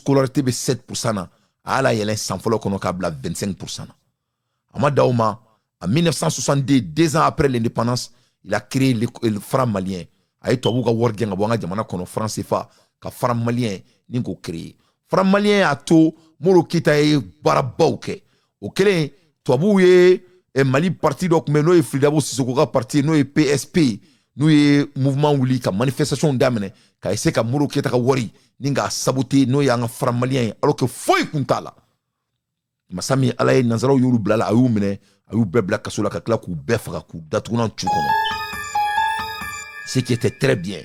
scolarité be 7% na ala yelen san folo kono ka bla 25% na. Amada Ouma en 1962, 2 ans après l'indépendance, il a créé le franc malien. Aye tobu ka wor genga bonga jamana kono franc CFA ka franc malien ni ko créé. Franc malien a to Moro Keita e barabaw ke. O kelen tobu ye Mali parti donc mais no e Fridabo Sissoko ka parti no e PSP no e mouvement wuli ka manifestation damene ka essayer ka Moro Keita ka wori ninga saboter no ya nga franc malien alors que foy kuntala. Masami alaye nanzaro yoru blala ayu mine ayu bebla kasola ka kla ku befa ku datuna tchukono. Ce qui était très bien.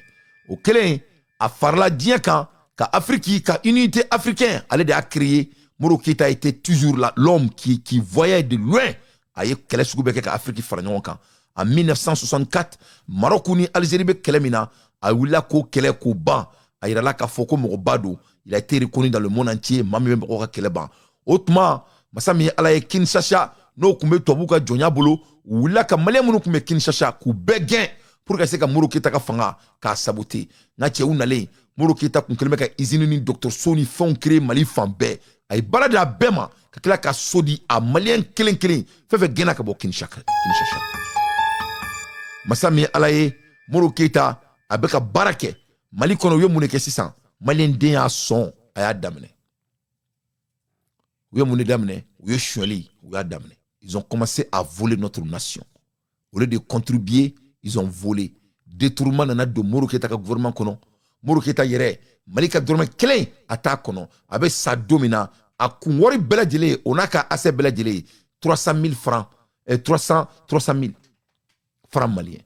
Au kelen a farla dien ka Afrique ka unité africaine allait a créer Moro Keita était toujours là l'homme qui voyait de loin aye kele sugu be ka Afrique faragnon kan. En 1964 Maroc ni Algérie be kele mina awula ko kele ko ban ayira la ka foko mo bado il a été reconnu dans le monde entier mami be ko ka kele ban. Autrement Masami alaye Kinshasa no kumbe tobuka jonya bolo wula ka malien munu kumbe Kinshasa ku begen pour que se ka Moro Keita ka fanga ka saboter na che unale Moro Keita kun kelme ka izini ni Dr Soni fon créer Mali fanbe ay balada bema ka kila ka sodi a malien kelen fefe gena ka bo Kinshasa Masami alaye Moro Keita abeka barake Mali kono yo muneke sisan malien den ya son aya damene. Ils ont commencé à voler notre nation. Au lieu de contribuer, ils ont volé. Détournement de Moro Keita ka gouvernement kono. Moro Keita yere Malika dorme kelen ata kono avec sa domina a kunwori bela jele onaka assez bela jele 300 000 francs et 300 000 francs maliens.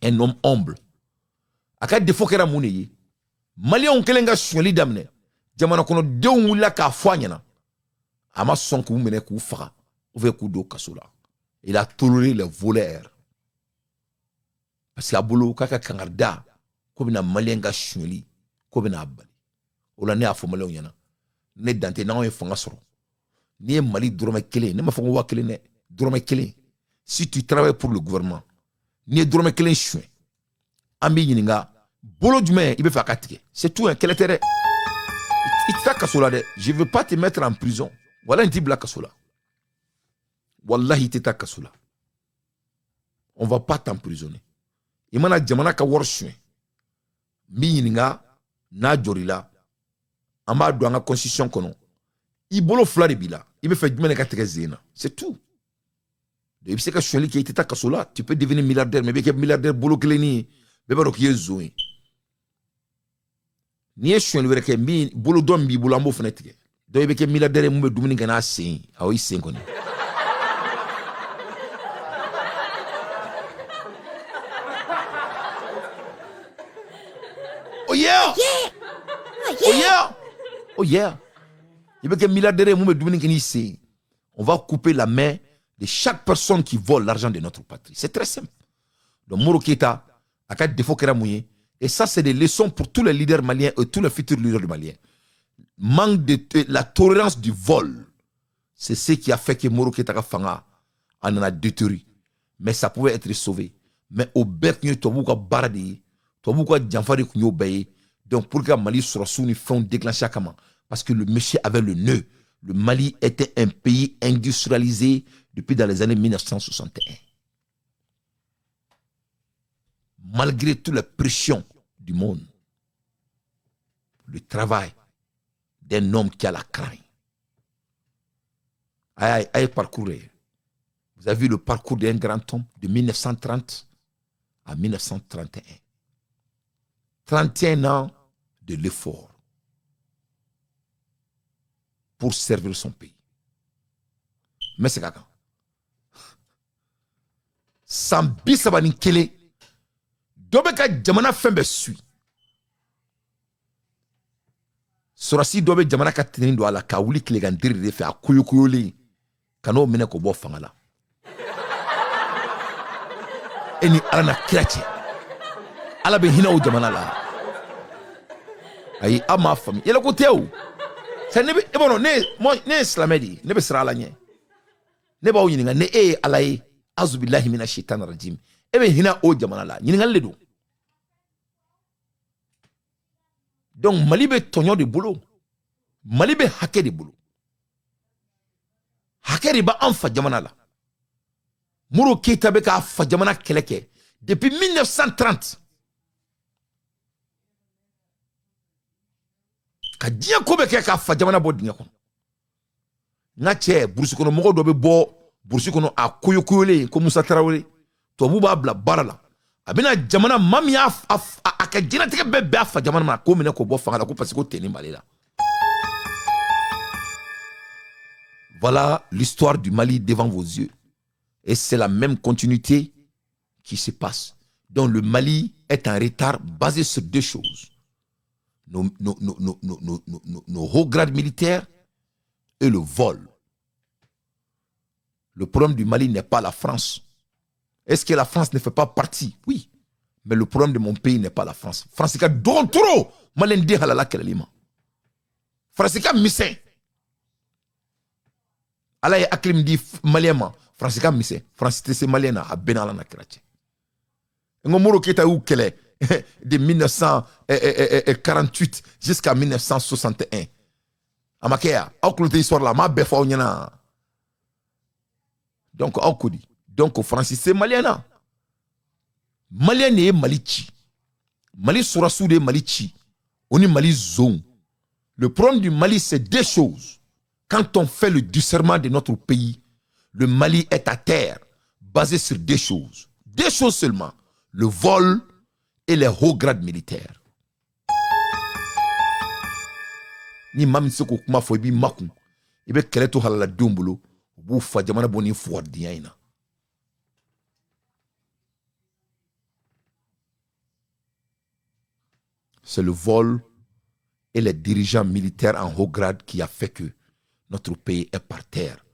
Un homme humble. Aka defo kera muneye. Malien kelenga shweli damne. Jamana kono deun wula ka fanyana. Ama son kou mene kou fara ouve kou do kasola. Il a toléré les voleurs. Parce que abolo kaka kangarda ko bina malenga shuli ko bina abali. Ola ne afo malon yana. Ne dante na on fanga soro. Ni Mali drome kele, ne ma fongo wa kele ne drome kele. Si tu travailles pour le gouvernement, ni drome kele chouin. Ambi yininga bolo djume ibe fa katike. C'est tout un quel intérêt. Je ne veux pas te mettre en prison. Voilà un type la kasola. Wallahi teta kasola. On ne va pas t'emprisonner. Imana jamana ka worshwe. Miyininga na jorila. Amba douanga constitution kono. Ibolo flare bila. Ibe fait djumene ka tegezena. C'est tout. De ibse ka shweli ki teta kasola. Tu peux devenir milliardaire. Mais beke milliardaire bolo keleni. Beba donc yezoui. Ni eshwen were ke mi bolo dom bi bolo ambo fenetike do yebe ke milliardaire mu be dumuni kana sen awo isen koni oh yeah oh yeah yebe ke milliardaire mu be dumuni kana isen. On va couper la main de chaque personne qui vole l'argent de notre patrie. C'est très simple. Donc Moro Keita aka défaut kera mouye. Et ça, c'est des leçons pour tous les leaders maliens et tous les futurs leaders maliens. Manque de la tolérance du vol. C'est ce qui a fait que Moro Keita Fanga en a détruit. Mais ça pouvait être sauvé. Mais au bec, nous avons baradi, nous avons janfari kunyo baye. Donc pour que Mali soit souni fond déclenché comment? Parce que le monsieur avait le nœud. Le Mali était un pays industrialisé depuis dans les années 1961. Malgré toutes les pressions du monde, le travail d'un homme qui a la crainte. Aïe, parcourir. Vous avez vu le parcours d'un grand homme de 1930 à 1931. 31 ans de l'effort pour servir son pays. Mais c'est quand sans bisabani kele Dobeka jamana fembe sui. Sorasi dobe jamana ka tinin do ala ka wuli kilegan diri de fe akuyukuyuli kano mene ko bo fangala. Eni ala na kirache. Ala be hina o jamana la. Ayi ama fami. Yele ko tew. Se ne be ebono ne islamedi ne be sra ala nye. Ne ba o yininga ne alaye azubillahi minash shaitanir rajim. Ebe hina o jamana la nyini ngalle do. Donc Mali be tonyo de boulot. Mali be hakɛ de bolo. Hakɛ de ba an fa jamana la. Moro Keita be ka fa jamana kɛlɛ kɛ depuis 1930. Ka diɲɛ ko bɛ kɛ ka fa jamana bɔ dingɛ kɔnɔ. Nga cɛ burusi kɔnɔ mɔgɔ dɔ be bɔ burusi kɔnɔ a koyokoyolen ko Musa Tarawele. Tubabu b'a bila baara la. A bɛna jamana maa min y'a ka diɲɛlatigɛ bɛɛ bɛɛ a fa jamana ma k'o minɛ k'o bɔ fanga la ko parce que ko teni Mali la. Voilà l'histoire du Mali devant vos yeux. Et c'est la même continuité qui se passe. Donc le Mali est en retard basé sur deux choses. Nos hauts grades militaires et le vol. Le problème du Mali n'est pas la France. Est-ce que la France ne fait pas partie? Oui. Mais le problème de mon pays n'est pas la France. France est trop malende halala kelelima. France est mise. Ala ye aklim di malien France est mise. France c'est malien a benala na krache. Ngomoro Keita ou kele de 1948 jusqu'à 1961. Amakeya, oklote histoire la ma befa onyana. Donc okudi. Donc France c'est malien. Malien est Malichi. Mali Sourassou de Malichi. On est Mali zone. Le problème du Mali, c'est deux choses. Quand on fait le discernement de notre pays, le Mali est à terre, basé sur deux choses. Deux choses seulement. Le vol et les hauts grades militaires. Ni mami seko kuma fo ibi maku. Ibe keleto halala dombulo. Ubu fa jamana boni fouad diyaina. C'est le vol et les dirigeants militaires en haut grade qui a fait que notre pays est par terre.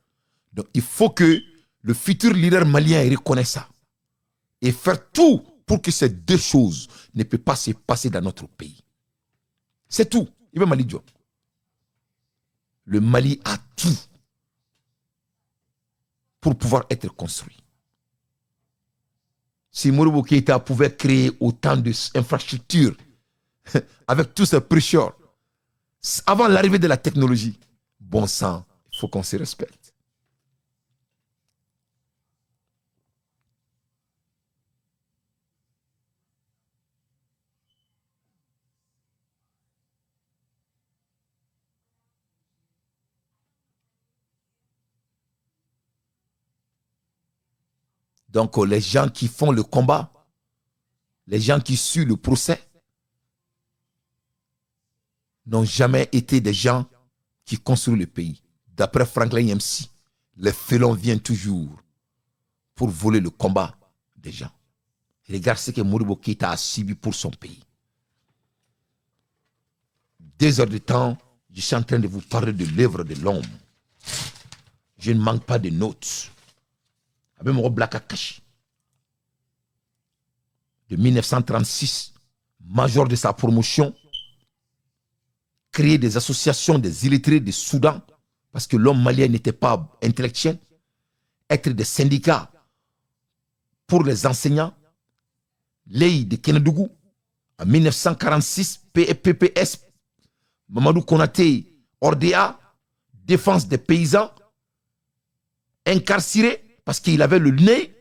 Donc il faut que le futur leader malien reconnaisse ça et faire tout pour que ces deux choses ne peuvent pas se passer dans notre pays. C'est tout. Il veut Mali Diop. Le Mali a tout pour pouvoir être construit. Si Modibo Keita pouvait créer autant d'infrastructures avec tous ces prêcheurs, avant l'arrivée de la technologie, bon sang, il faut qu'on se respecte. Donc les gens qui font le combat, les gens qui suivent le procès, n'ont jamais été des gens qui construisent le pays. D'après Franklin Yemsi, les félons viennent toujours pour voler le combat des gens. Regarde ce que Modibo Keita a subi pour son pays. 2 heures de temps, je suis en train de vous parler de l'œuvre de l'homme. Je ne manque pas de notes. Avec mon Blaka Kashi. De 1936, major de sa promotion, créer des associations des illettrés du Soudan, parce que l'homme malien n'était pas intellectuel, être des syndicats pour les enseignants, l'EI de Kenedougou, en 1946, PPS, Mamadou Konaté, Ordea, défense des paysans, incarcéré parce qu'il avait le nez,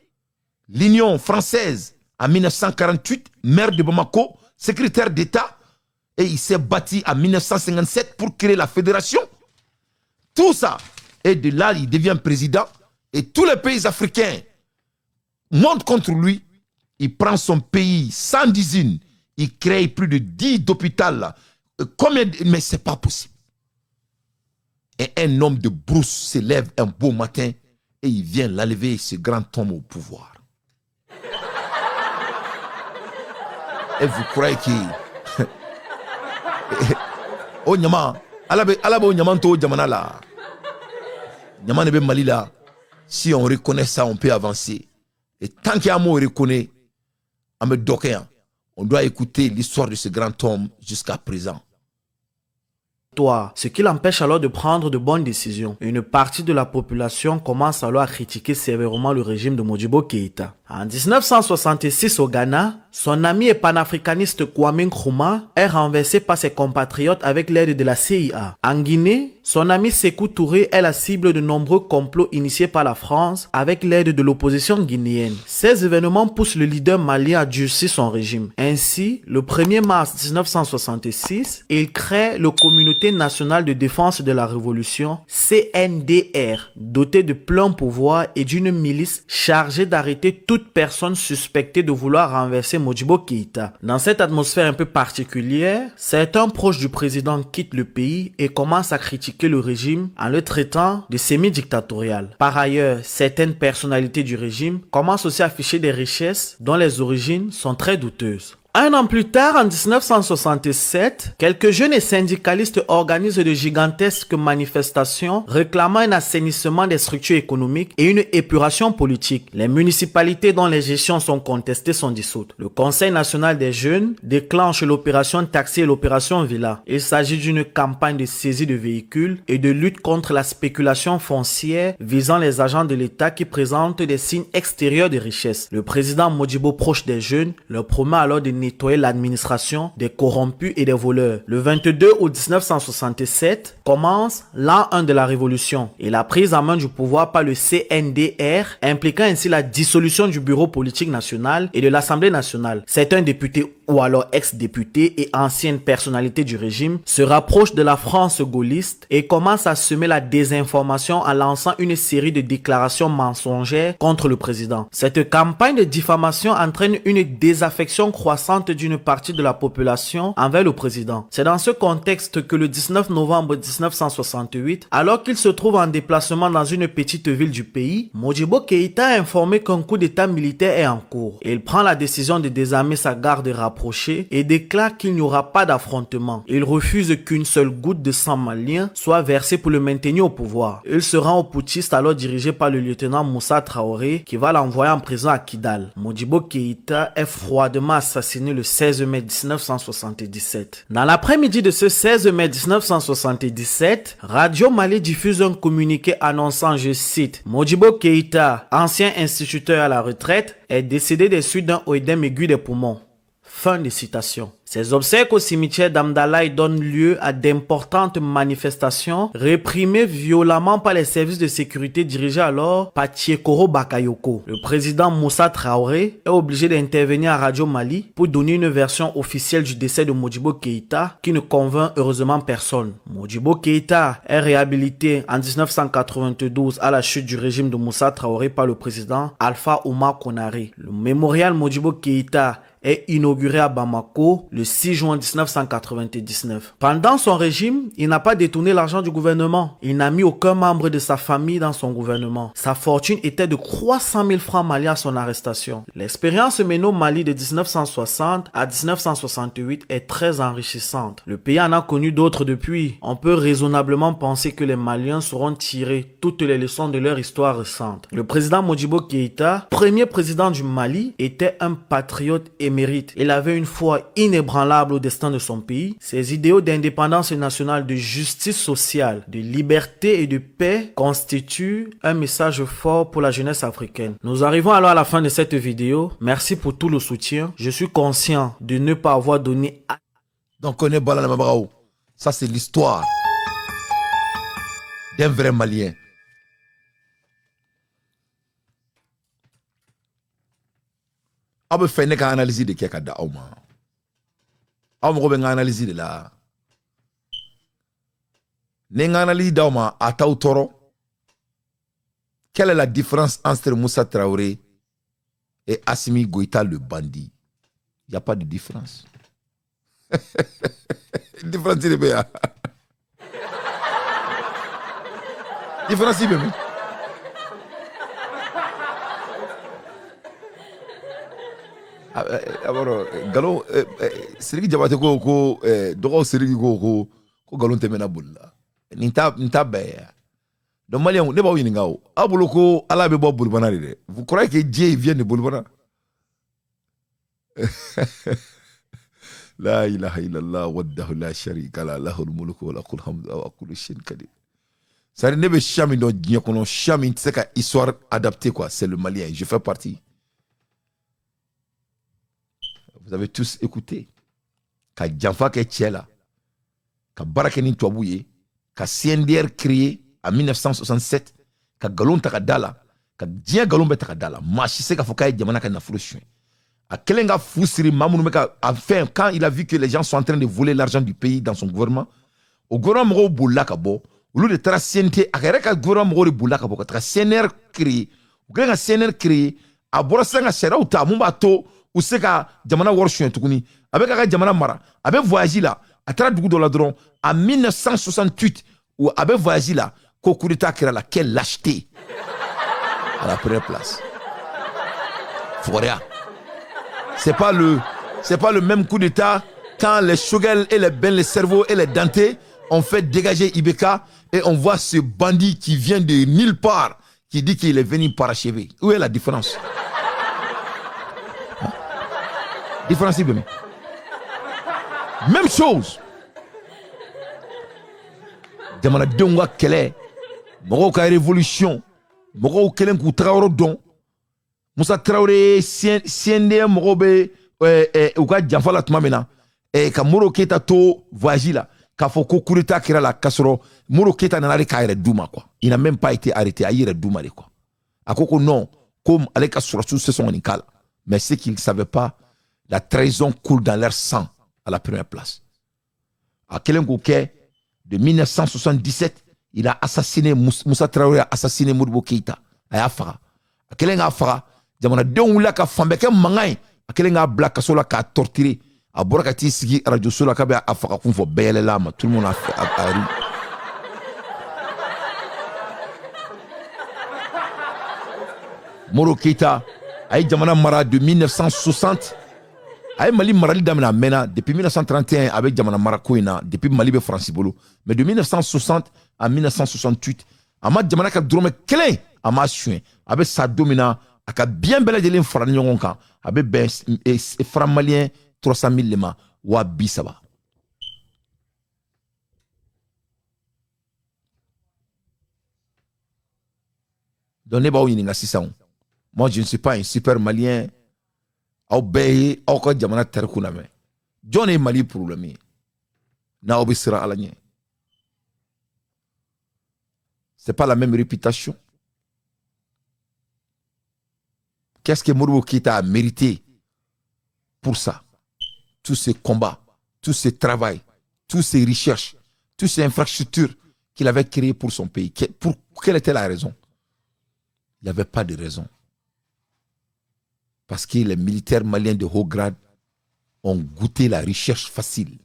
l'Union française, en 1948, maire de Bamako, secrétaire d'État, et il s'est bâti en 1957 pour créer la fédération. Tout ça. Et de là, il devient président. Et tous les pays africains montent contre lui. Il prend son pays sans usine. Il crée plus de 10 hôpitaux. Mais ce n'est pas possible. Et un homme de brousse se lève un beau matin et il vient l'enlever, ce grand homme au pouvoir. Et vous croyez qu'il... Oh nyama, alabe nyama to jamana la. Nyama nebe Mali la. Si on reconnaît ça, on peut avancer. Et tant qu'il y a un mot reconnaît, on doit écouter l'histoire de ce grand homme jusqu'à présent. ce qui l'empêche alors de prendre de bonnes décisions. Une partie de la population commence alors à critiquer sévèrement le régime de Modibo Keïta. En 1966 au Ghana, son ami et panafricaniste Kwame Nkrumah est renversé par ses compatriotes avec l'aide de la CIA. En Guinée, son ami Sékou Touré est la cible de nombreux complots initiés par la France avec l'aide de l'opposition guinéenne. Ces événements poussent le leader malien à durcir son régime. Ainsi, le 1er mars 1966, il crée le Communauté nationale de défense de la Révolution, CNDR, doté de plein pouvoir et d'une milice chargée d'arrêter toute personne suspectée de vouloir renverser Modibo Keïta. Dans cette atmosphère un peu particulière, certains proches du président quittent le pays et commencent à critiquer le régime en le traitant de semi-dictatorial. Par ailleurs, certaines personnalités du régime commencent aussi à afficher des richesses dont les origines sont très douteuses. Un an plus tard, en 1967, quelques jeunes et syndicalistes organisent de gigantesques manifestations réclamant un assainissement des structures économiques et une épuration politique. Les municipalités dont les gestions sont contestées sont dissoutes. Le Conseil national des jeunes déclenche l'opération Taxi et l'opération Villa. Il s'agit d'une campagne de saisie de véhicules et de lutte contre la spéculation foncière visant les agents de l'État qui présentent des signes extérieurs de richesse. Le président Modibo, proche des jeunes, leur promet alors de nettoyer l'administration des corrompus et des voleurs. Le 22 août 1967 commence l'an 1 de la Révolution et la prise en main du pouvoir par le CNDR, impliquant ainsi la dissolution du bureau politique national et de l'Assemblée nationale. Certains députés ou alors ex-députés et anciennes personnalités du régime se rapprochent de la France gaulliste et commencent à semer la désinformation en lançant une série de déclarations mensongères contre le président. Cette campagne de diffamation entraîne une désaffection croissante d'une partie de la population envers le président. C'est dans ce contexte que le 19 novembre 1968, alors qu'il se trouve en déplacement dans une petite ville du pays, Modibo Keïta a informé qu'un coup d'état militaire est en cours. Il prend la décision de désarmer sa garde rapprochée et déclare qu'il n'y aura pas d'affrontement. Il refuse qu'une seule goutte de sang malien soit versée pour le maintenir au pouvoir. Il se rend au putschiste alors dirigé par le lieutenant Moussa Traoré qui va l'envoyer en prison à Kidal. Modibo Keïta est froidement assassiné le 16 mai 1977. Dans l'après-midi de ce 16 mai 1977, Radio Mali diffuse un communiqué annonçant, je cite, Modibo Keïta, ancien instituteur à la retraite, est décédé des suites d'un œdème aigu des poumons. Fin de citation. Ces obsèques au cimetière d'Amdalaï donnent lieu à d'importantes manifestations réprimées violemment par les services de sécurité dirigés alors par Tiekoro Bakayoko. Le président Moussa Traoré est obligé d'intervenir à Radio Mali pour donner une version officielle du décès de Modibo Keïta qui ne convainc heureusement personne. Modibo Keïta est réhabilité en 1992 à la chute du régime de Moussa Traoré par le président Alpha Oumar Konaré. Le mémorial Modibo Keïta est inauguré à Bamako le 6 juin 1999. Pendant son régime, il n'a pas détourné l'argent du gouvernement. Il n'a mis aucun membre de sa famille dans son gouvernement. Sa fortune était de 300 000 francs maliens à son arrestation. L'expérience menée au Mali de 1960 à 1968 est très enrichissante. Le pays en a connu d'autres depuis. On peut raisonnablement penser que les Maliens sauront tirer toutes les leçons de leur histoire récente. Le président Modibo Keïta, premier président du Mali, était un patriote émérite. Il avait une foi inébranlable au destin de son pays. Ses idéaux d'indépendance nationale, de justice sociale, de liberté et de paix constituent un message fort pour la jeunesse africaine. Nous arrivons alors à la fin de cette vidéo. Merci pour tout le soutien. Je suis conscient de ne pas avoir donné... Donc on est Balana Mabrao. Ça c'est l'histoire d'un vrai Malien. Abe fait une analyse de quelque chose d'Auma. Abe fait une analyse de la. Une analyse d'Auma à Tautoro. Quelle est la différence entre Moussa Traoré et Assimi Goïta le bandit? Il n'y a pas de différence. Différence c'est bien. Différence c'est bien. Alors, Galo, Sirigi Jabate ko dogo Sirigi ko Galon temena bulla. Ninta baya. Donc Malien, ne ba wini ngao. Abulo ko ala be bo bulbana de. Vous croyez que Dieu vient de bulbana? La ilaha illallah wahdahu la sharika la lahul mulku wa lahul hamdu wa kullu shay'in qadir. Ça ne veut jamais dans dieu kono jamais c'est ka histoire adaptée quoi, c'est le malien, je fais partie. Vous avez tous écouté ka janfa ke tchela ka barake ni tobuye ka CNDR créé en 1967 ka galon takadala ka dia galon be takadala machi c'est ka foka jamana ka na fruction. A Kelenga Foussiri Mamounouka a fait, quand il a vu que les gens sont en train de voler l'argent du pays dans son gouvernement, au gouvernement Boulakabo, au lieu de tracienter, à Kereka gouvernement Boulakabo, à CNR créé, au grand CNR créé, à Borasanga Sera ou Tamumbato, ou Seka, Jamana Warshuan Tukuni, avec un Jamana Mara, avec voyagé là, à Tradougou de Ladron, en 1968, ou avec voyagé là, Kokurita Kerala, quelle lâcheté à la première place. Foria. C'est pas le même coup d'état quand les Shogel et les cerveaux et les dentés ont fait dégager Ibeka et on voit ce bandit qui vient de nulle part qui dit qu'il est venu parachever. Où est la différence? Différence Ibemi. Même chose. Demanda Donga Kele, Moroka révolution, Moro Kelen Koutraoro Don. Moussa Traoré CNDM Morobe ou ka janfala tuma mena ka Moro Keita to voyage là ka foko kurita kira la kasoro Moro Keita nana ka yere duma quoi. Il n'a même pas été arrêté à yere duma de quoi. Akoko non comme avec ka suratu ce sont en kala. Mais c'est qu'ils ne savaient pas, la trahison coule dans leur sang à la première place. À Kelengouke de 1977, il a assassiné Moussa Traoré a assassiné Modibo Keita à Afara. À Kelenga Afara jamana denw la ka fanbeke mangai akele nga black sola ka torturer a bora ka ti sigi radio sola ka be afaka kun fo bele lama tout le monde a ri Moro Keita ay jamana mara de 1960 ay Mali marali damina mena depuis 1931 avec jamana mara koina depuis Mali be France bolo mais de 1960 à 1968 ama jamana ka drome kelen ama chuen avec sa domina aka bien belle de fara ñongon kan abe ben franc malien 300 000 lema wa bisaba donné ba yini nga sisan moi je ne suis pas un super malien au beye au ko jamana terkuna me jone Mali problème na obisra alanye c'est pas la même réputation. Qu'est-ce que Modibo Keita a mérité pour ça? Tous ces combats, tous ces travail, toutes ces recherches, toutes ces infrastructures qu'il avait créées pour son pays. Quelle était la raison? Il n'y avait pas de raison. Parce que les militaires maliens de haut grade ont goûté la recherche facile.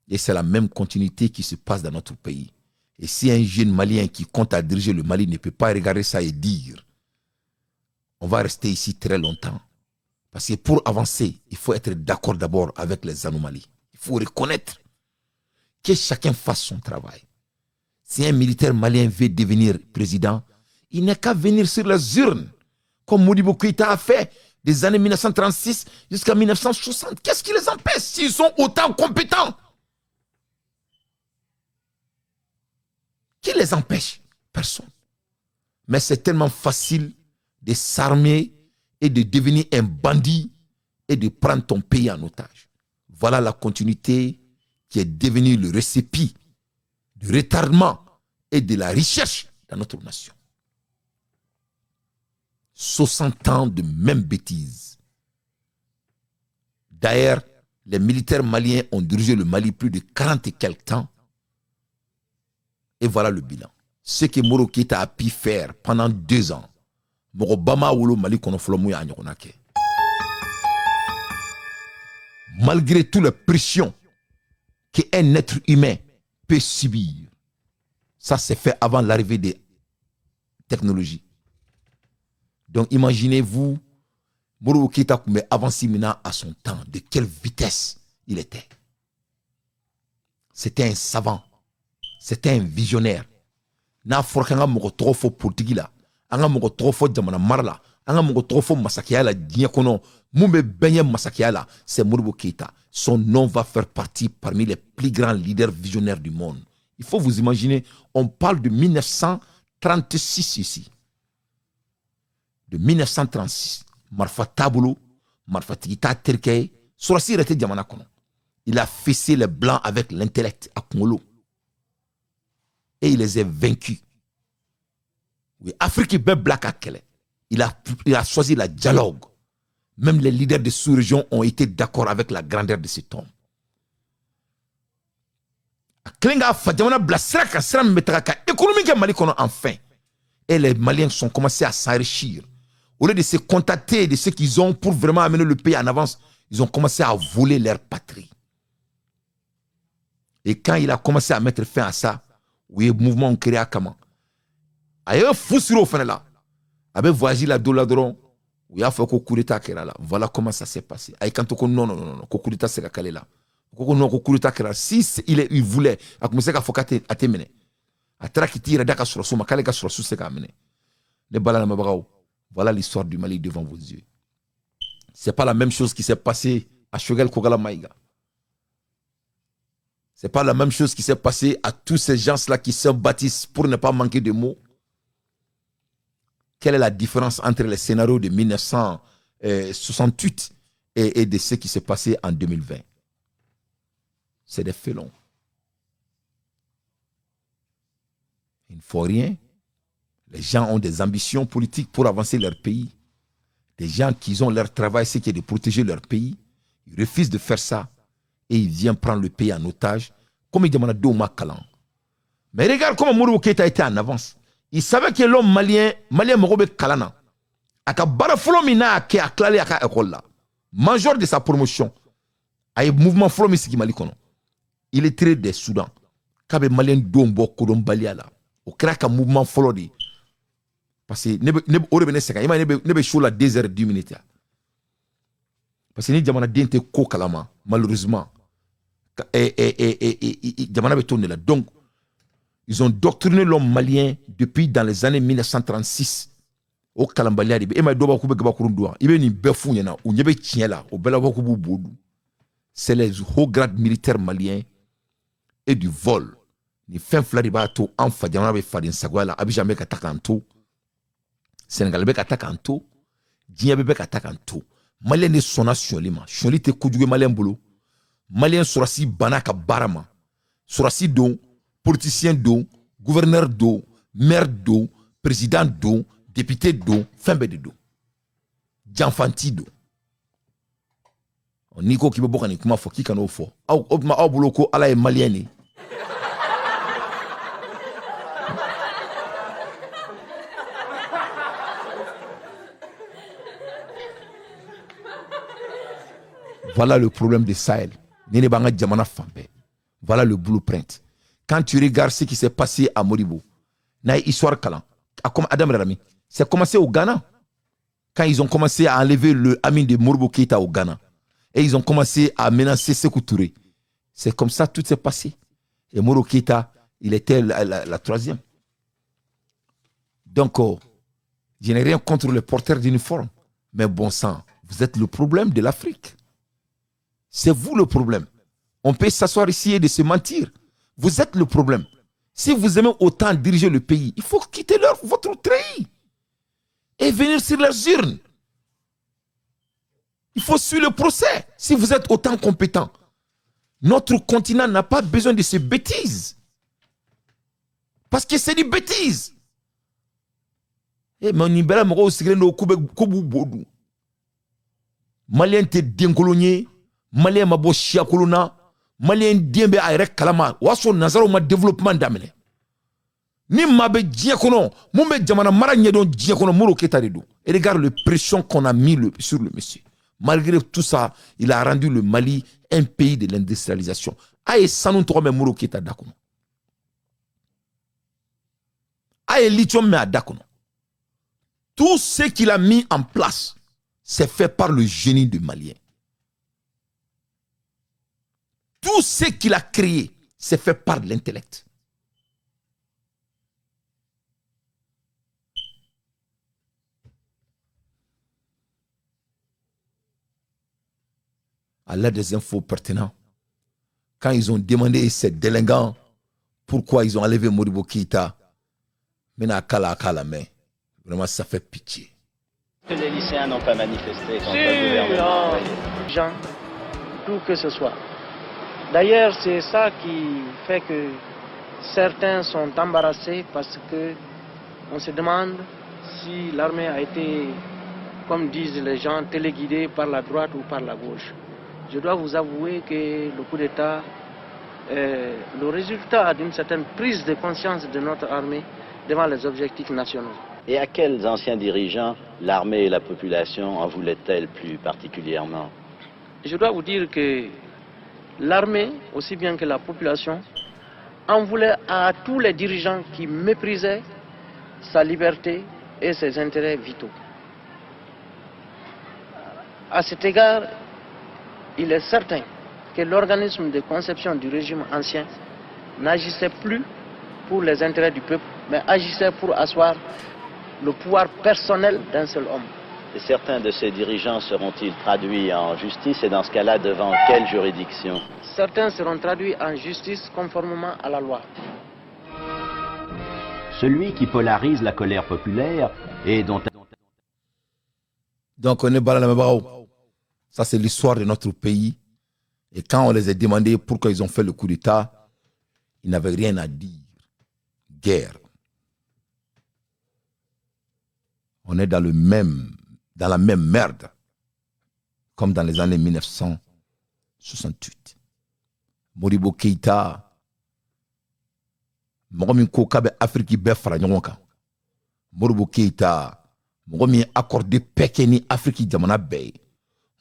Et c'est la même continuité qui se passe dans notre pays. Et si un jeune malien qui compte à diriger le Mali ne peut pas regarder ça et dire on va rester ici très longtemps. Parce que pour avancer, il faut être d'accord d'abord avec les anomalies. Il faut reconnaître que chacun fasse son travail. Si un militaire malien veut devenir président, il n'a qu'à venir sur les urnes, comme Modibo Keita a fait des années 1936 jusqu'à 1960. Qu'est-ce qui les empêche s'ils sont autant compétents? Qui les empêche? Personne. Mais c'est tellement facile de s'armer et de devenir un bandit et de prendre ton pays en otage. Voilà la continuité qui est devenue le récépit du retardement et de la recherche dans notre nation. 60 ans de même bêtises. D'ailleurs, les militaires maliens ont dirigé le Mali plus de 40 et quelques temps. Et voilà le bilan. Ce que Moro Keita a pu faire pendant 2 ans, malgré toutes les pressions qu'un être humain peut subir, ça s'est fait avant l'arrivée des technologies. Donc imaginez-vous Moro Keita avant Simina à son temps, de quelle vitesse il était. C'était un savant, c'était un visionnaire. Na forkanga moko trop fo politique la, anga moko trop fo jamana marla, Anga mongo trofo masakaya la diɲɛ kɔnɔ mun bɛ bɛɲɛ masakaya la, c'est Modibo Keïta. Son nom va faire partie parmi les plus grands leaders visionnaires du monde. Il faut vous imaginer, on parle de 1936 ici. De 1936, Marfa Tabolo, Marfa Tigita Terkei, Sorasi était Diamana Kono. Il a fessé les blancs avec l'intellect à Kongolo. Et il les a vaincus. Oui, Afrique est black à Kele. Il a choisi le dialogue. Même les leaders de sous-région ont été d'accord avec la grandeur de cet homme. Enfin. Et les Maliens sont commencé à s'enrichir. Au lieu de se contenter de ce qu'ils ont pour vraiment amener le pays en avance, ils ont commencé à voler leur patrie. Et quand il a commencé à mettre fin à ça, oui, le mouvement créé à Kama. Ailleurs, fou sur au là. Avec voyagé la doladron, il a fait que coup d'état là. Voilà comment ça s'est passé. Et quand on non, coup d'état c'est calé là. Coup d'état si il voulait, a commencé à focater à téminer. A trakiti radaka sur sous makaleka sur sous c'est amené. Ne balana mabrao. Voilà l'histoire du Mali devant vos yeux. C'est pas la même chose qui s'est passé à Shogel Kogala Maïga. C'est pas la même chose qui s'est passé à tous ces gens-là qui se bâtissent pour ne pas manquer de mots. Quelle est la différence entre les scénarios de 1968 et de ce qui s'est passé en 2020? C'est des félons. Il ne faut rien. Les gens ont des ambitions politiques pour avancer leur pays. Des gens qui ont leur travail, c'est qui est de protéger leur pays. Ils refusent de faire ça. Et ils viennent prendre le pays en otage. Comme ils demandent Douma Kalan. Mais regarde comment Modibo Keïta était en avance. Il savait que l'homme malien Mogobe Kalana, aka barafolo mina ke aklali aka école là. Major de sa promotion, ay mouvement Flomisi qui Mali kono. Il est tiré des Soudan. Kabe malien dombo kodom balia là. Au kraka mouvement Flodi. Parce que nebe orebene seka, ima nebe show la 2h10 minutes. Parce que ni jamana dente ko kalama malheureusement. Jamana be tourner là. Donc ils ont doctriné l'homme malien depuis dans les années 1936. Au Kalambalia, c'est les hauts grades militaires maliens et du vol. Ni fin flaribato en fadiana be fadin sagwala abijambe katakanto. Sénégal be katakanto. Diabe be katakanto. Malien ne sona lima. Choli te kujuge malien bolo. Malien surasi banaka barama. Surasi don. Politicien do, gouverneur do, maire do, président do, député do, fin de do. Janfanti do. Niko ki beboka ni kuma fo ki kano fo. Au buloko ala e malienne. Voilà le problème de Sahel. Nene banga jamana fambe. Voilà le blueprint. Quand tu regardes ce qui s'est passé à Modibo, na histoire kalan, comme Adam Rami, c'est commencé au Ghana. Quand ils ont commencé à enlever le Amin de Modibo Keïta au Ghana, et ils ont commencé à menacer Sékou Touré. C'est comme ça tout s'est passé. Et Modibo Keïta, il était la troisième. Donc, je n'ai rien contre les porteurs d'uniforme. Mais bon sang, vous êtes le problème de l'Afrique. C'est vous le problème. On peut s'asseoir ici et de se mentir. Vous êtes le problème. Si vous aimez autant diriger le pays, il faut quitter votre treillis et venir sur leurs urnes. Il faut suivre le procès si vous êtes autant compétent. Notre continent n'a pas besoin de ces bêtises. Parce que c'est des bêtises. Malien te denkolonier, Malien mabo chiakolona, Malien diembe ayre kalama, waso nazaro ma développement d'amener. Ni mabe diekono, mumbe jamana mara nyedon diekono muro ketarido. Et regarde le pression qu'on a mis sur le monsieur. Malgré tout ça, il a rendu le Mali un pays de l'industrialisation. Aye sanou tome muro ketadakono. Aye lithium me adakono. Tout ce qu'il a mis en place, c'est fait par le génie du Malien. Tout ce qu'il a créé, c'est fait par l'intellect. l'aide des infos pertinents, quand ils ont demandé ces délinquants pourquoi ils ont enlevé Modibo Keïta, maintenant à la main. Vraiment, ça fait pitié. Que les lycéens n'ont pas manifesté contre le gouvernement. Gens, d'où que ce soit. D'ailleurs, c'est ça qui fait que certains sont embarrassés parce que on se demande si l'armée a été, comme disent les gens, téléguidée par la droite ou par la gauche. Je dois vous avouer que le coup d'État est le résultat d'une certaine prise de conscience de notre armée devant les objectifs nationaux. Et à quels anciens dirigeants l'armée et la population en voulaient-elles plus particulièrement? Je dois vous dire que l'armée, aussi bien que la population, en voulait à tous les dirigeants qui méprisaient sa liberté et ses intérêts vitaux. À cet égard, il est certain que l'organisme de conception du régime ancien n'agissait plus pour les intérêts du peuple, mais agissait pour asseoir le pouvoir personnel d'un seul homme. Et certains de ces dirigeants seront-ils traduits en justice et dans ce cas-là, devant quelle juridiction? Certains seront traduits en justice conformément à la loi. Celui qui polarise la colère populaire et dont... Donc on est balalamabarao. Ça c'est l'histoire de notre pays. Et quand on les a demandé pourquoi ils ont fait le coup d'État, ils n'avaient rien à dire. Guerre. On est dans la même merde, comme dans les années 1968. Modibo Keïta, Mogomin Kokabe Afrique Befra Nyonka. Modibo Keïta, Mogomin accordé Pekeni Afrique Jamana Bay.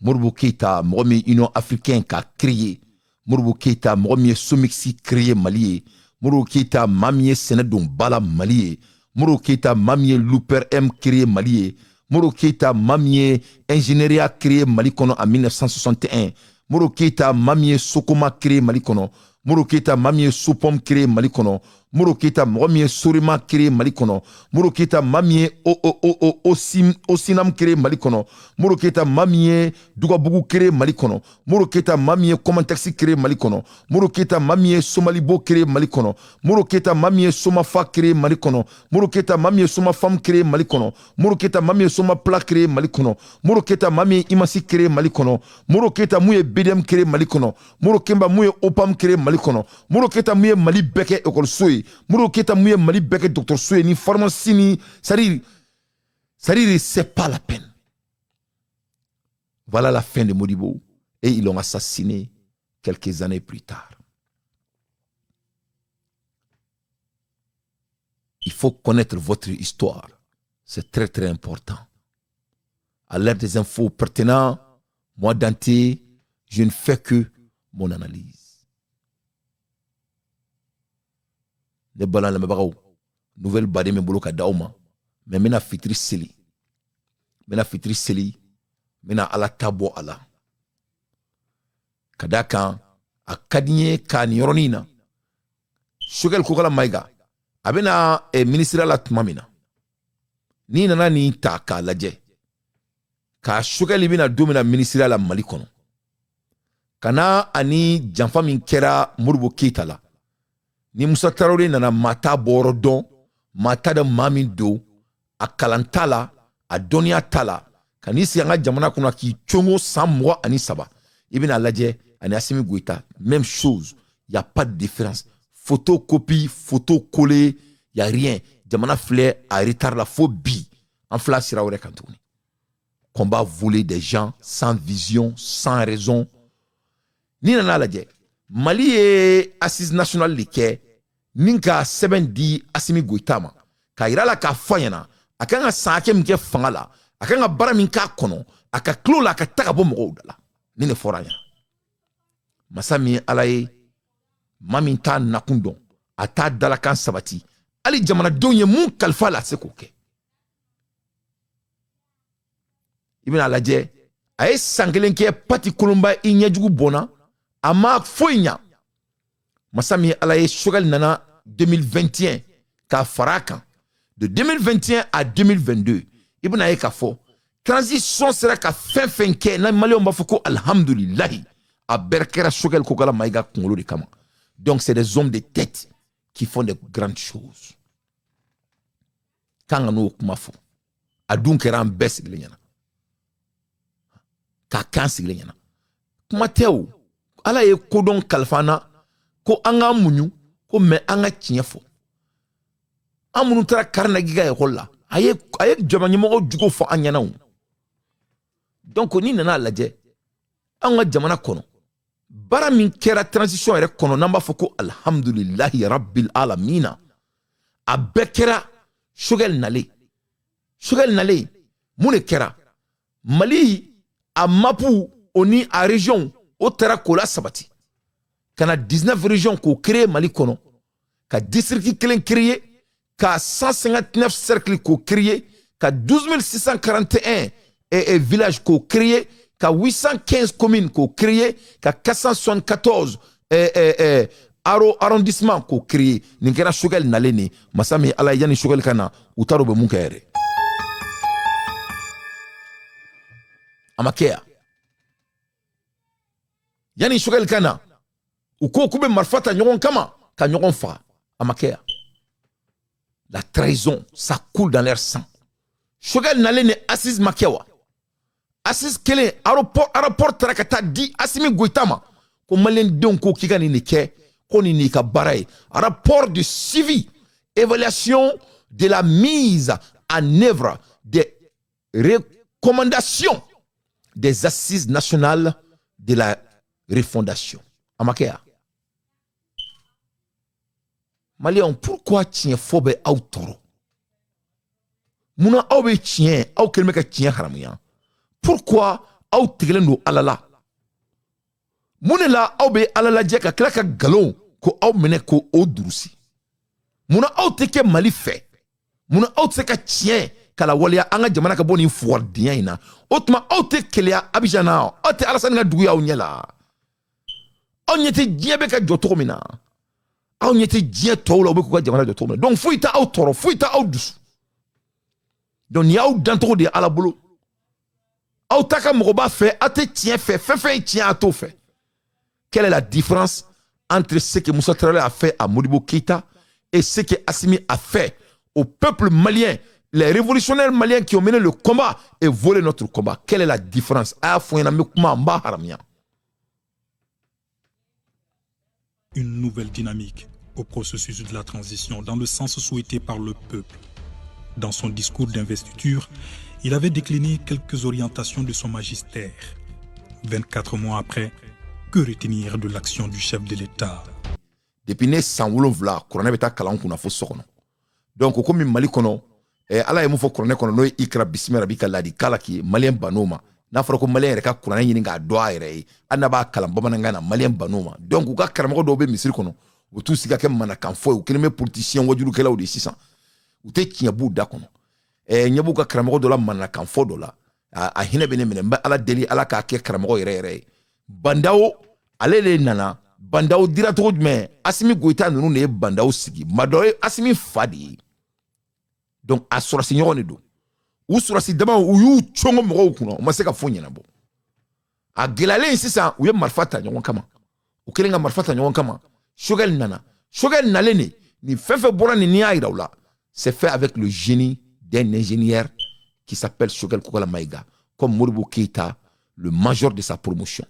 Modibo Keïta, Mogomin Union africaine qui a créé. Modibo Keïta, Mogomin Somixi créé Mali. Modibo Keïta, Mamie Sénédon Bala Mali. Modibo Keïta, Mamie Louper M créé Mali. Modibo Keïta, Mamie ingénierie créé Mali Kono en 1961. Modibo Keïta, Mamie Sokoma créé Mali Kono. Modibo Keïta, Mamie Soupom créé Mali Kono. Modibo Keïta, Mamie Sorima créé Mali Kono. Modibo Keïta, Mamie Osinam créé Mali Kono. Modibo Keïta, Mamie Dougabougou créé Mali Kono. Modibo Keïta, Mamie Komantaxi créé Mali Kono. Modibo Keïta, Mamie Somalibo créé Mali Kono. Modibo Keïta, Mamie Somafa créé Mali Kono. Modibo Keïta, Mamie Somafam créé Mali Kono. Modibo Keïta, Mamie Somapla créé Mali Kono. Modibo Keïta, Mamie Imasi créé Mali Kono. Modibo Keïta, Mouye BDM créé Mali Kono. Modibo Kemba Mouye Opam créé Mali Kono. Modibo Keïta, Mouye Mali Beke Ekol Soye. Modibo Keïta, Mouye Mali Beke Docteur Soye ni pharmacie ni c'est-à-dire c'est pas la peine. Voilà la fin de Modibo et ils l'ont assassiné quelques années plus tard. Il faut connaître votre histoire. C'est très très important. À l'ère des infos pertinentes, moi Dante, je ne fais que mon analyse. Les balans la mebagao, nouvelle badé me bolo ka dauma, mais mena fitri seli, mena ala tabo ala. Kadaka a kadinye ka ni yoronina. Shugel kukala maiga, abena ministre la tmamina. Ni nana ni ta ka laje. Ka shugel ibina domina ministre la malikono. Kana ani janfa min kera Modibo Keïta la. Ni Moussa Traoré nana mata boro don, mata da mamin do, a kalantala, a donia tala, kanisi yanga jamana kuna ki chongo 100 mois ani saba. Ibina laje, ani Assimi Goïta, même chose, y a pas de différence. Photocopie, photo-collé, y a rien. Jamana flè a retard la phobie. En flash Traoré kantouni. Combat volé des gens, sans vision, sans raison. Ni nana laje, Mali est assise nationale liké. Ninka 7D Assimi Goïta ma ka irala ka fanyana akanga saake mke fangala akanga bara minka kono aka klola aka takabo mo dala ni ne foranya masami alaye maminta nakundo ata dala kan sabati ali jamana donye mun kalfa la sekoke ibn alaje ay sangelenke pati kolomba inyajugu bona ama foinya Masami alaye shogal nana 2021 ka faraka de 2021 à 2022 ibna ye ka fo transition sera ka fin ke na mali on ba foko alhamdulillah a berkera Choguel Kokala Maïga Kongolo de Kama. Donc c'est des hommes de tête qui font de grandes choses. Quand on a mafo, a donc un bes glenyana. Ka kan siglenyana. Kuma teo, ala ye kodon kalfana ko anga munyu ko me anga tinyefo. Amunu tra karna giga e holla. Aye jamani mo jugo fo anyana un. Donc ni nana laje anga jamana kono. Bara min kera transition ere kono namba foko alhamdulillahi rabbil alamina. A bekera Choguel Nalé. Choguel Nalé, moune kera. Mali a mapu oni a région au tera kola sabati. Kana 19 régions ko créé Mali kono. Ka district kelen créé. Ka 159 cercles ko créé. Ka 12 641 villages ko créé. Ka 815 communes ko créé. Ka 474 arrondissement ko créé. Ninkera Choguel Nalé ni. Masami ala yani Choguel kana. Utaro be munka ere. Amakea. Yani Choguel kana. Uko kube marfata nyogon kama. Ka nyogon fa. Amakea. La trahison, ça coule dans leur sang. Choguel Nalé ne assise makewa. Assise kele aéroport tarakata di Assimi Goïtama. Ko malien don ko kigani ne ke. Ko ni ka baraye. Rapport de suivi. Évaluation de la mise en œuvre des recommandations des assises nationales de la refondation. Amakea. Malien, pourquoi tien fobe autoro? Mouna aube tien, au kelmeka tien haramia. Pourquoi au tiglendo alala? Moune la aube alala djeka klaka galon ko au mene ko odrusi. Mouna au teke Mali fait. Mouna au teka tien kala walia anga jamana ka boni fuwar diyan ina. Otma au te kelia abijana. Ote alasan nga douya ou nyela. On yete djebe ka jotoro mina. On yete djie tolo obe kwa jamana jotoro. Donc fouita au toro, fouita au douce. Donc ya ou dantoro de alabolo. Au taka moroba fait, ate tien fait tien ato fait. Quelle est la différence entre ce que Moussa Traoré a fait à Modibo Keïta et ce que Assimi a fait au peuple malien, les révolutionnaires maliens qui ont mené le combat et volé notre combat? Quelle est la différence? Une nouvelle dynamique au processus de la transition dans le sens souhaité par le peuple. Dans son discours d'investiture, il avait décliné quelques orientations de son magistère. 24 mois après, que retenir de l'action du chef de l'État? Depuis né sans vouloir, couronne beta kalan kuna fo sokono. Donc comme Mali kono, ala ye mufo couronne kono no ikra bismillah bika ladi kala ki malien banoma. Na fara ko malien reka couronne yini nga doa ere. Anaba kalam bamananga na malien banoma. Donc uka karamo do be misiri kono. O tout sika ke mana kan fo, o keleme politicien wajulu kela o de 600. O te kinyabu da kono. Nyabu ka karamo do la mana kan fo do la. A hine bene mene ala deli ala ka ke karamo ere. Bandao alele nana bandao dira to mais Assimi Goïta nunu ne bandao sigi madoye Assimi fadi. Donc asura signor ne do ou sura si dama ou yu chongo mo kuno ma se ka fonya na bo a gelale sisa ou ye marfata nyon kama ou kelenga marfata nyon kama Choguel nana Choguel nalene ni fefe borani ni aira là c'est fait avec le génie d'un ingénieur qui s'appelle Choguel Kokala Maïga comme Modibo Keïta, le major de sa promotion.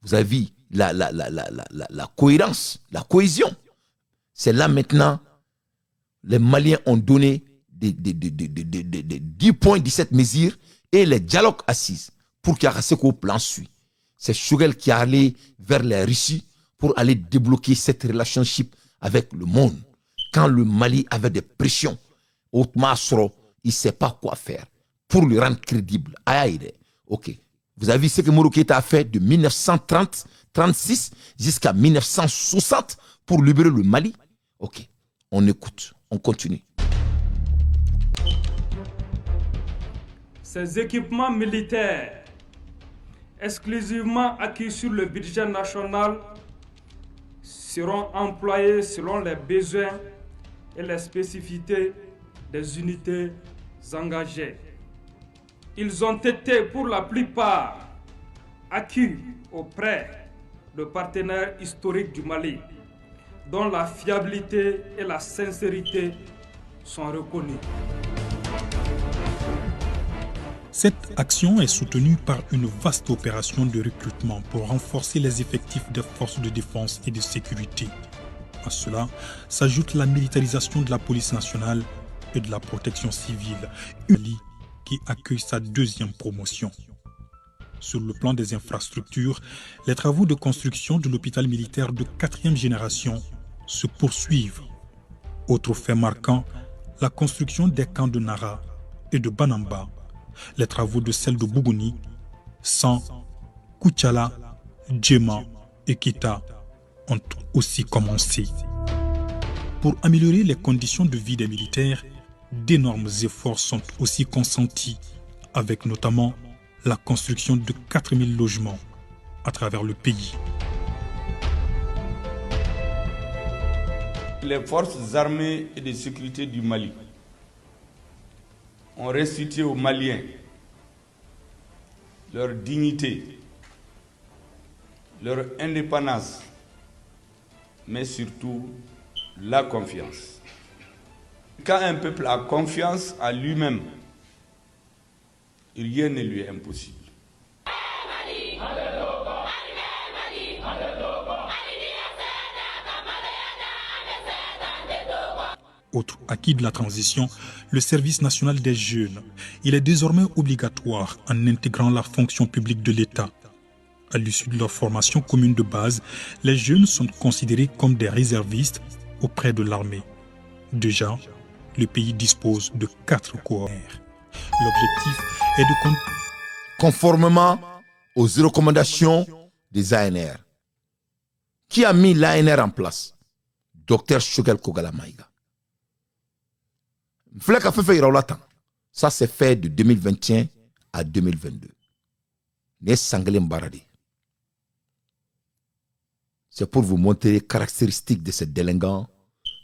Vous avez vu la cohérence, la cohésion. C'est là maintenant, les Maliens ont donné des 10 points de cette mesure et les dialogues assises pour qu'il y ait au plan suit. C'est Choguel qui est allé vers la Russie pour aller débloquer cette relationship avec le monde. Quand le Mali avait des pressions, Otma Soro, il ne sait pas quoi faire pour le rendre crédible. Aïe, ok. Vous avez vu ce que Modibo Keïta a fait de 1936 jusqu'à 1960 pour libérer le Mali? Ok, on écoute, on continue. Ces équipements militaires, exclusivement acquis sur le budget national, seront employés selon les besoins et les spécificités des unités engagées. Ils ont été pour la plupart acquis auprès de partenaires historiques du Mali, dont la fiabilité et la sincérité sont reconnues. Cette action est soutenue par une vaste opération de recrutement pour renforcer les effectifs des forces de défense et de sécurité. À cela s'ajoute la militarisation de la police nationale et de la protection civile, une Mali qui accueille sa deuxième promotion. Sur le plan des infrastructures, les travaux de construction de l'hôpital militaire de 4e génération se poursuivent. Autre fait marquant, la construction des camps de Nara et de Banamba, les travaux de celle de Bougouni, San, Koutchala, Djema et Kita ont aussi commencé. Pour améliorer les conditions de vie des militaires, d'énormes efforts sont aussi consentis, avec notamment la construction de 4000 logements à travers le pays. Les forces armées et de sécurité du Mali ont restitué aux Maliens leur dignité, leur indépendance, mais surtout la confiance. Quand un peuple a confiance à lui-même, rien ne lui est impossible. Autre acquis de la transition, le service national des jeunes. Il est désormais obligatoire en intégrant la fonction publique de l'État. À l'issue de leur formation commune de base, les jeunes sont considérés comme des réservistes auprès de l'armée. Déjà, le pays dispose de 4 corps. L'objectif est de... Conformément aux recommandations des ANR. Qui a mis l'ANR en place? Dr Choguel Kogala Maïga. Ça s'est fait de 2021 à 2022. C'est pour vous montrer les caractéristiques de ces délinquants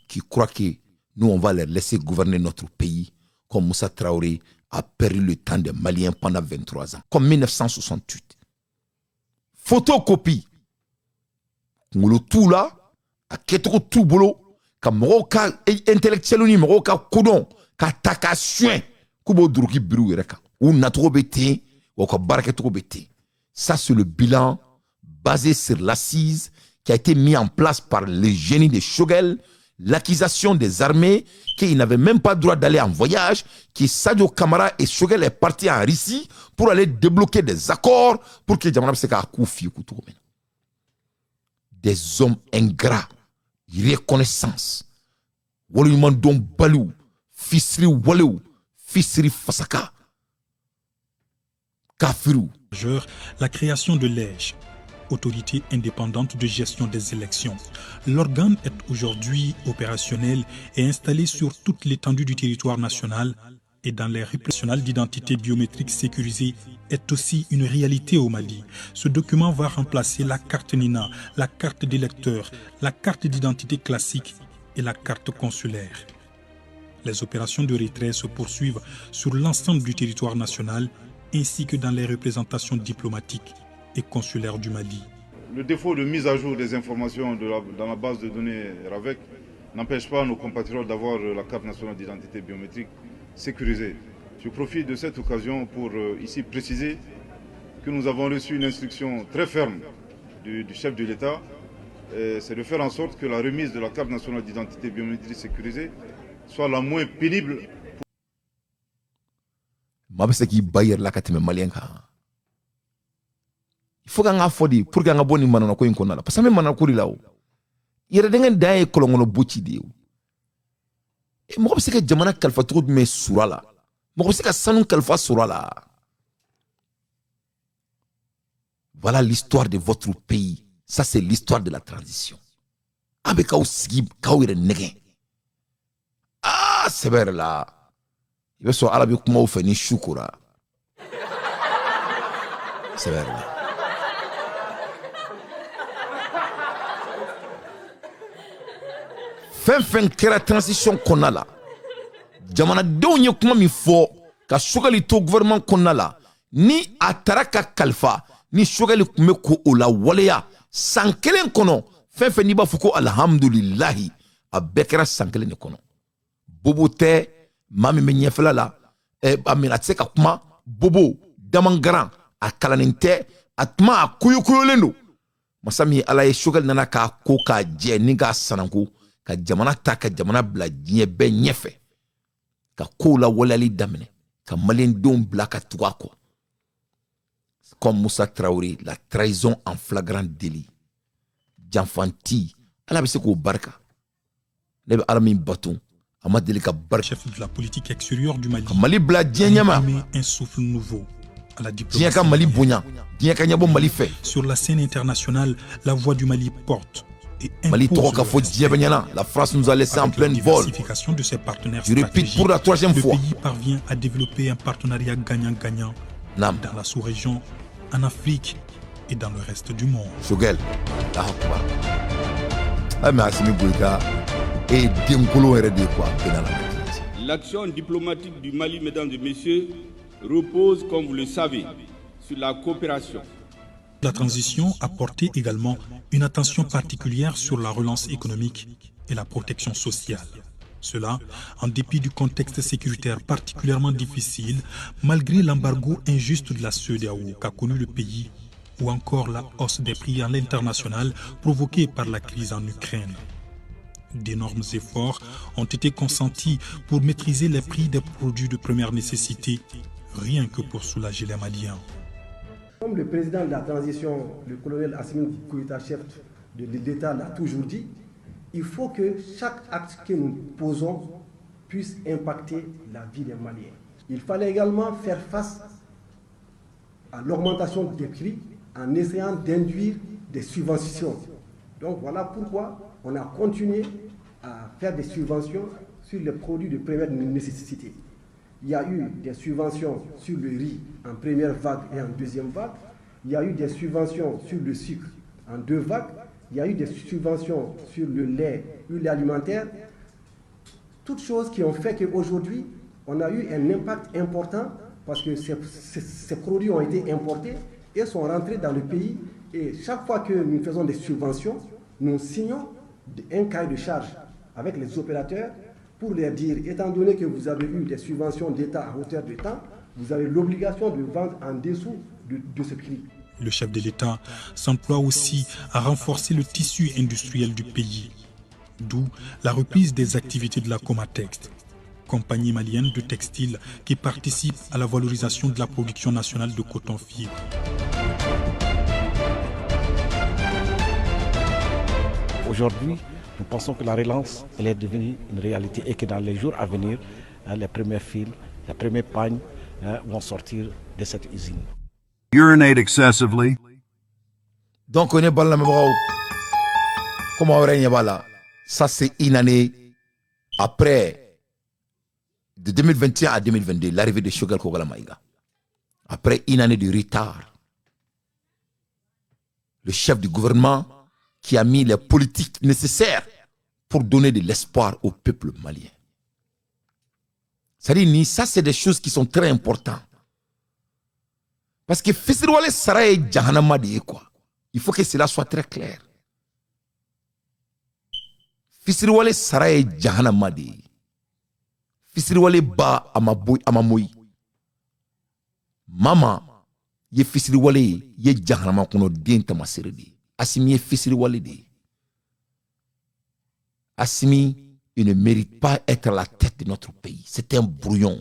qui croient que nous, on va les laisser gouverner notre pays comme Moussa Traoré a perdu le temps des Maliens pendant 23 ans. Comme 1968. Photocopie. Le tout là, à Ketro tout boulot, comme Moroka intellectuel ni Moroka Koudon, ka taka soin, Kubo Druki Brou Reka, ou Natro Bété, ou Baraketo Bété. Ça, c'est le bilan basé sur l'assise qui a été mis en place par les génies de Choguel, l'accusation des armées, qu'ils n'avaient même pas le droit d'aller en voyage, que Sadio Kamara et Choguel est parti en Russie pour aller débloquer des accords pour que Djamana Seka Koufi Koutou. Des hommes ingrats, reconnaissance. Wolu Mandon Balou, Fisri Walou, Fisri Fasaka, Kafirou. La création de l'EJ, autorité indépendante de gestion des élections. L'organe est aujourd'hui opérationnel et installé sur toute l'étendue du territoire national et dans les répressions d'identité biométrique sécurisée est aussi une réalité au Mali. Ce document va remplacer la carte NINA, la carte d'électeur, la carte d'identité classique et la carte consulaire. Les opérations de retrait se poursuivent sur l'ensemble du territoire national ainsi que dans les représentations diplomatiques et consulaires du Mali. Le défaut de mise à jour des informations dans la base de données RAVEC n'empêche pas nos compatriotes d'avoir la carte nationale d'identité biométrique sécurisée. Je profite de cette occasion pour ici préciser que nous avons reçu une instruction très ferme du chef de l'État, c'est de faire en sorte que la remise de la carte nationale d'identité biométrique sécurisée soit la moins pénible. Il faut qu'on fodi pour qu'on boni manana ko inko nala parce que même manana ko rilaw yere dengan daye kolongono bocci diw e mo se que jamana kalfa trop mais surala mo se que sanu kalfa surala. Voilà l'histoire de votre pays. Ça c'est l'histoire de la transition. Abe ka usigi ka wire nege ah c'est vrai là il veut so arabi kuma o fani shukura c'est vrai là. Fin kera transition konna la jamana denw ye kuma min fɔ ka Choguel to gouvernement konna la ni a tara ka kalifa ni Choguel kun bɛ ko o la waleya san kelen kɔnɔ fɛn fɛn n'i b'a fɔ ko alhamdulilahi a bɛɛ kɛra san kelen de kɔnɔ bobo tɛ maa min bɛ ɲɛfɛla la a tɛ se ka kuma bobo damangaran a kalannen tɛ a tuma a koyokoyolen don masa min ala ye Choguel nana k'a ko k'a jɛ ni k'a sananko ka jamana ta ka jamana bila diɲɛ bɛɛ ɲɛfɛ ka kow la waleyali daminɛ ka maliyɛndenw bila ka tugu a kɔ comme Moussa Traoré la trahison en flagrant délit janfanti ala bɛ se k'o barika ne bɛ ala min bato a ma deli ka barika chef de la politique extérieure du Mali ka Mali bila diɲɛ ɲɛma un souffle nouveau à la diɲɛ diplomatie ka Mali bonya diɲɛ ka ɲɛbɔ Mali fɛ sur la scène internationale. La voix du Mali porte et Mali impose tɔgɔ ka le fɔ respect. diɲɛ bɛ ɲɛna la France nous a laissé en Avec la pleine vol diversification de ses partenaires je répète stratégiques, pour la troisième le fois pays parvient à développer un partenariat gagnant-gagnant Nam dans la sous-région, en Afrique et dans le reste du monde. Choguel la hakba ay mais Assimi Goïta et denkolo yɛrɛ de quoi bena la L'action diplomatique du Mali, mesdames et messieurs, repose, comme vous le savez, sur la coopération. La transition a porté également une attention particulière sur la relance économique et la protection sociale. Cela, en dépit du contexte sécuritaire particulièrement difficile, malgré l'embargo injuste de la CEDEAO qu'a connu le pays, ou encore la hausse des prix à l'international provoquée par la crise en Ukraine. D'énormes efforts ont été consentis pour maîtriser les prix des produits de première nécessité, rien que pour soulager les Maliens. Comme le président de la transition, le colonel Assimi Goïta, chef de l'État, l'a toujours dit, il faut que chaque acte que nous posons puisse impacter la vie des Maliens. Il fallait également faire face à l'augmentation des prix en essayant d'induire des subventions. Donc voilà pourquoi on a continué à faire des subventions sur les produits de première nécessité. Il y a eu des subventions sur le riz en première vague et en deuxième vague. Il y a eu des subventions sur le sucre en deux vagues. Il y a eu des subventions sur le lait, l'huile alimentaire. Toutes choses qui ont fait qu'aujourd'hui, on a eu un impact important parce que ces produits ont été importés et sont rentrés dans le pays. Et chaque fois que nous faisons des subventions, nous signons un cahier de charge avec les opérateurs pour leur dire, étant donné que vous avez eu des subventions d'État à hauteur de temps, vous avez l'obligation de vendre en dessous de ce prix. Le chef de l'État s'emploie aussi à renforcer le tissu industriel du pays, d'où la reprise des activités de la Comatex, compagnie malienne de textile qui participe à la valorisation de la production nationale de coton-fibre. Aujourd'hui, nous pensons que la relance elle est devenue une réalité et que dans les jours à venir, les premières files, les premiers pagnes vont sortir de cette usine. Urinate excessively. donc on est bala mabagaw comment on règne bala ça c'est une année après de 2021 à 2022 l'arrivée de Choguel Kogala Maïga après une année de retard le chef du gouvernement qui a mis les politiques nécessaires pour donner de l'espoir au peuple malien. C'est-à-dire, ça c'est des choses qui sont très importantes. Parce que Fisirwale Saraye Jahanama de quoi. Il faut que cela soit très clair. Fisirwale Saraye Jahanama de. Fisirwale Ba Amamoui. Mama, ye Fisirwale ye Jahanama kono den tamasere de. Assimi est Fisirwale de. Assimi, il ne mérite pas être à la tête de notre pays. C'est un brouillon.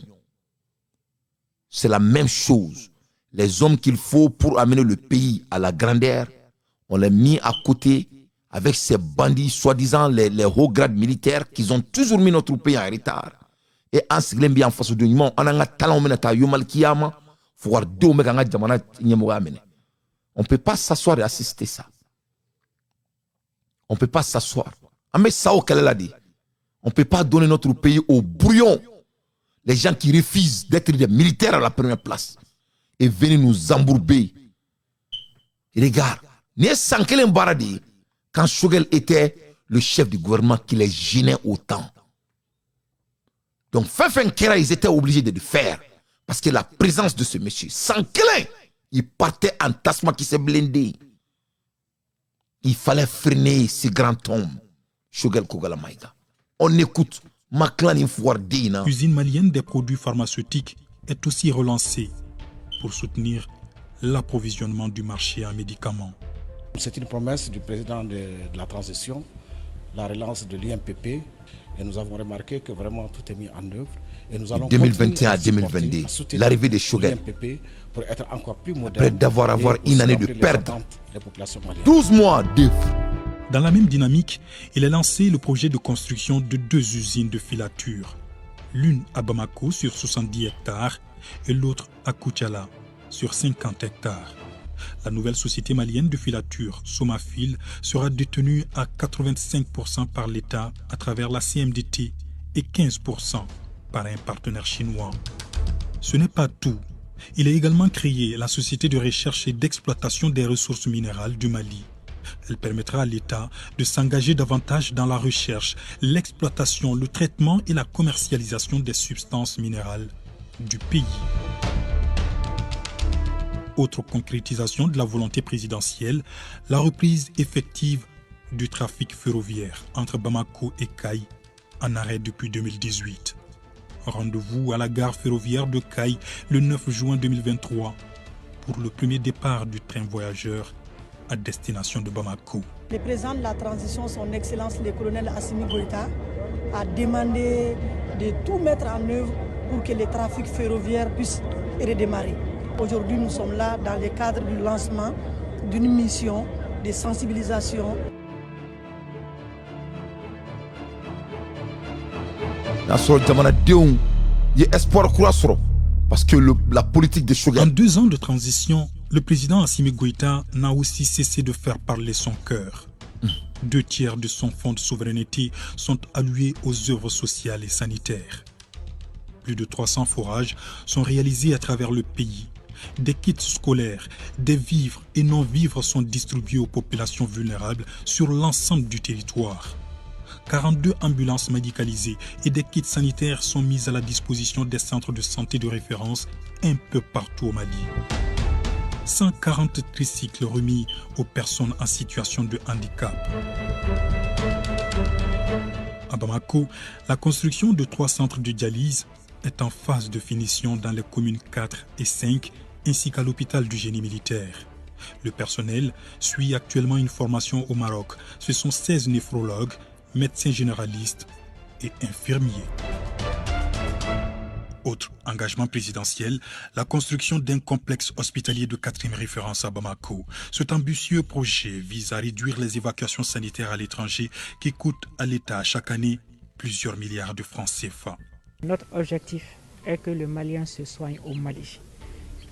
C'est la même chose. Les hommes qu'il faut pour amener le pays à la grandeur, on les mis à côté avec ces bandits, soi-disant les hauts grades militaires, qui ont toujours mis notre pays en retard. Et en ce qui est en face de nous, on a un talent, on a yomal kiyama, faut voir deux mega jamana nyemoga amene. On ne peut pas s'asseoir et assister ça. On ne peut pas s'asseoir. On ne peut pas donner notre pays au brouillon. Les gens qui refusent d'être des militaires à la première place et venir nous embourber. Et regarde, quand Choguel était le chef du gouvernement qui les gênait autant. Donc, ils étaient obligés de le faire. Parce que la présence de ce monsieur, Sankelen, Il partait en tasma qui s'est blindé. Il fallait freiner ces grands tombes. Shogel Kogala Maïga. On écoute Maklani Fouardina. L'usine malienne des produits pharmaceutiques est aussi relancée pour soutenir l'approvisionnement du marché en médicaments. C'est une promesse du président de la transition, la relance de l'IMPP, et nous avons remarqué que vraiment tout est mis en œuvre. Et nous allons 2021 à 2022, l'arrivée de Shogel, pour être encore plus moderne, après d'avoir une année de perdre 12 mois d'œuvre. Dans la même dynamique, il a lancé le projet de construction de 2 usines de filature, l'une à Bamako sur 70 hectares et l'autre à Koutiala sur 50 hectares. La nouvelle société malienne de filature, Somafil, sera détenue à 85% par l'État à travers la CMDT et 15% par un partenaire chinois. Ce n'est pas tout. Il a également créé la Société de recherche et d'exploitation des ressources minérales du Mali. Elle permettra à l'État de s'engager davantage dans la recherche, l'exploitation, le traitement et la commercialisation des substances minérales du pays. Autre concrétisation de la volonté présidentielle, la reprise effective du trafic ferroviaire entre Bamako et Kaï, en arrêt depuis 2018. Rendez-vous à la gare ferroviaire de Kaï le 9 juin 2023 pour le premier départ du train voyageur à destination de Bamako. Le président de la transition, son Excellence le colonel Assimi Goïta, a demandé de tout mettre en œuvre pour que le trafic ferroviaire puisse redémarrer. Aujourd'hui, nous sommes là dans le cadre du lancement d'une mission de sensibilisation. Parce que la politique de Shogel. En 2 ans de transition, le président Assimi Goïta n'a aussi cessé de faire parler son cœur. 2 tiers de son fonds de souveraineté sont alloués aux œuvres sociales et sanitaires. Plus de 300 forages sont réalisés à travers le pays. Des kits scolaires, des vivres et non-vivres sont distribués aux populations vulnérables sur l'ensemble du territoire. 42 ambulances médicalisées et des kits sanitaires sont mis à la disposition des centres de santé de référence un peu partout au Mali. 140 tricycles remis aux personnes en situation de handicap. À Bamako, la construction de 3 centres de dialyse est en phase de finition dans les communes 4 et 5 ainsi qu'à l'hôpital du génie militaire. Le personnel suit actuellement une formation au Maroc. Ce sont 16 néphrologues, médecins généralistes et infirmiers. Autre engagement présidentiel, la construction d'un complexe hospitalier de 4e référence à Bamako. Cet ambitieux projet vise à réduire les évacuations sanitaires à l'étranger qui coûtent à l'État chaque année plusieurs milliards de francs CFA. Notre objectif est que le Malien se soigne au Mali.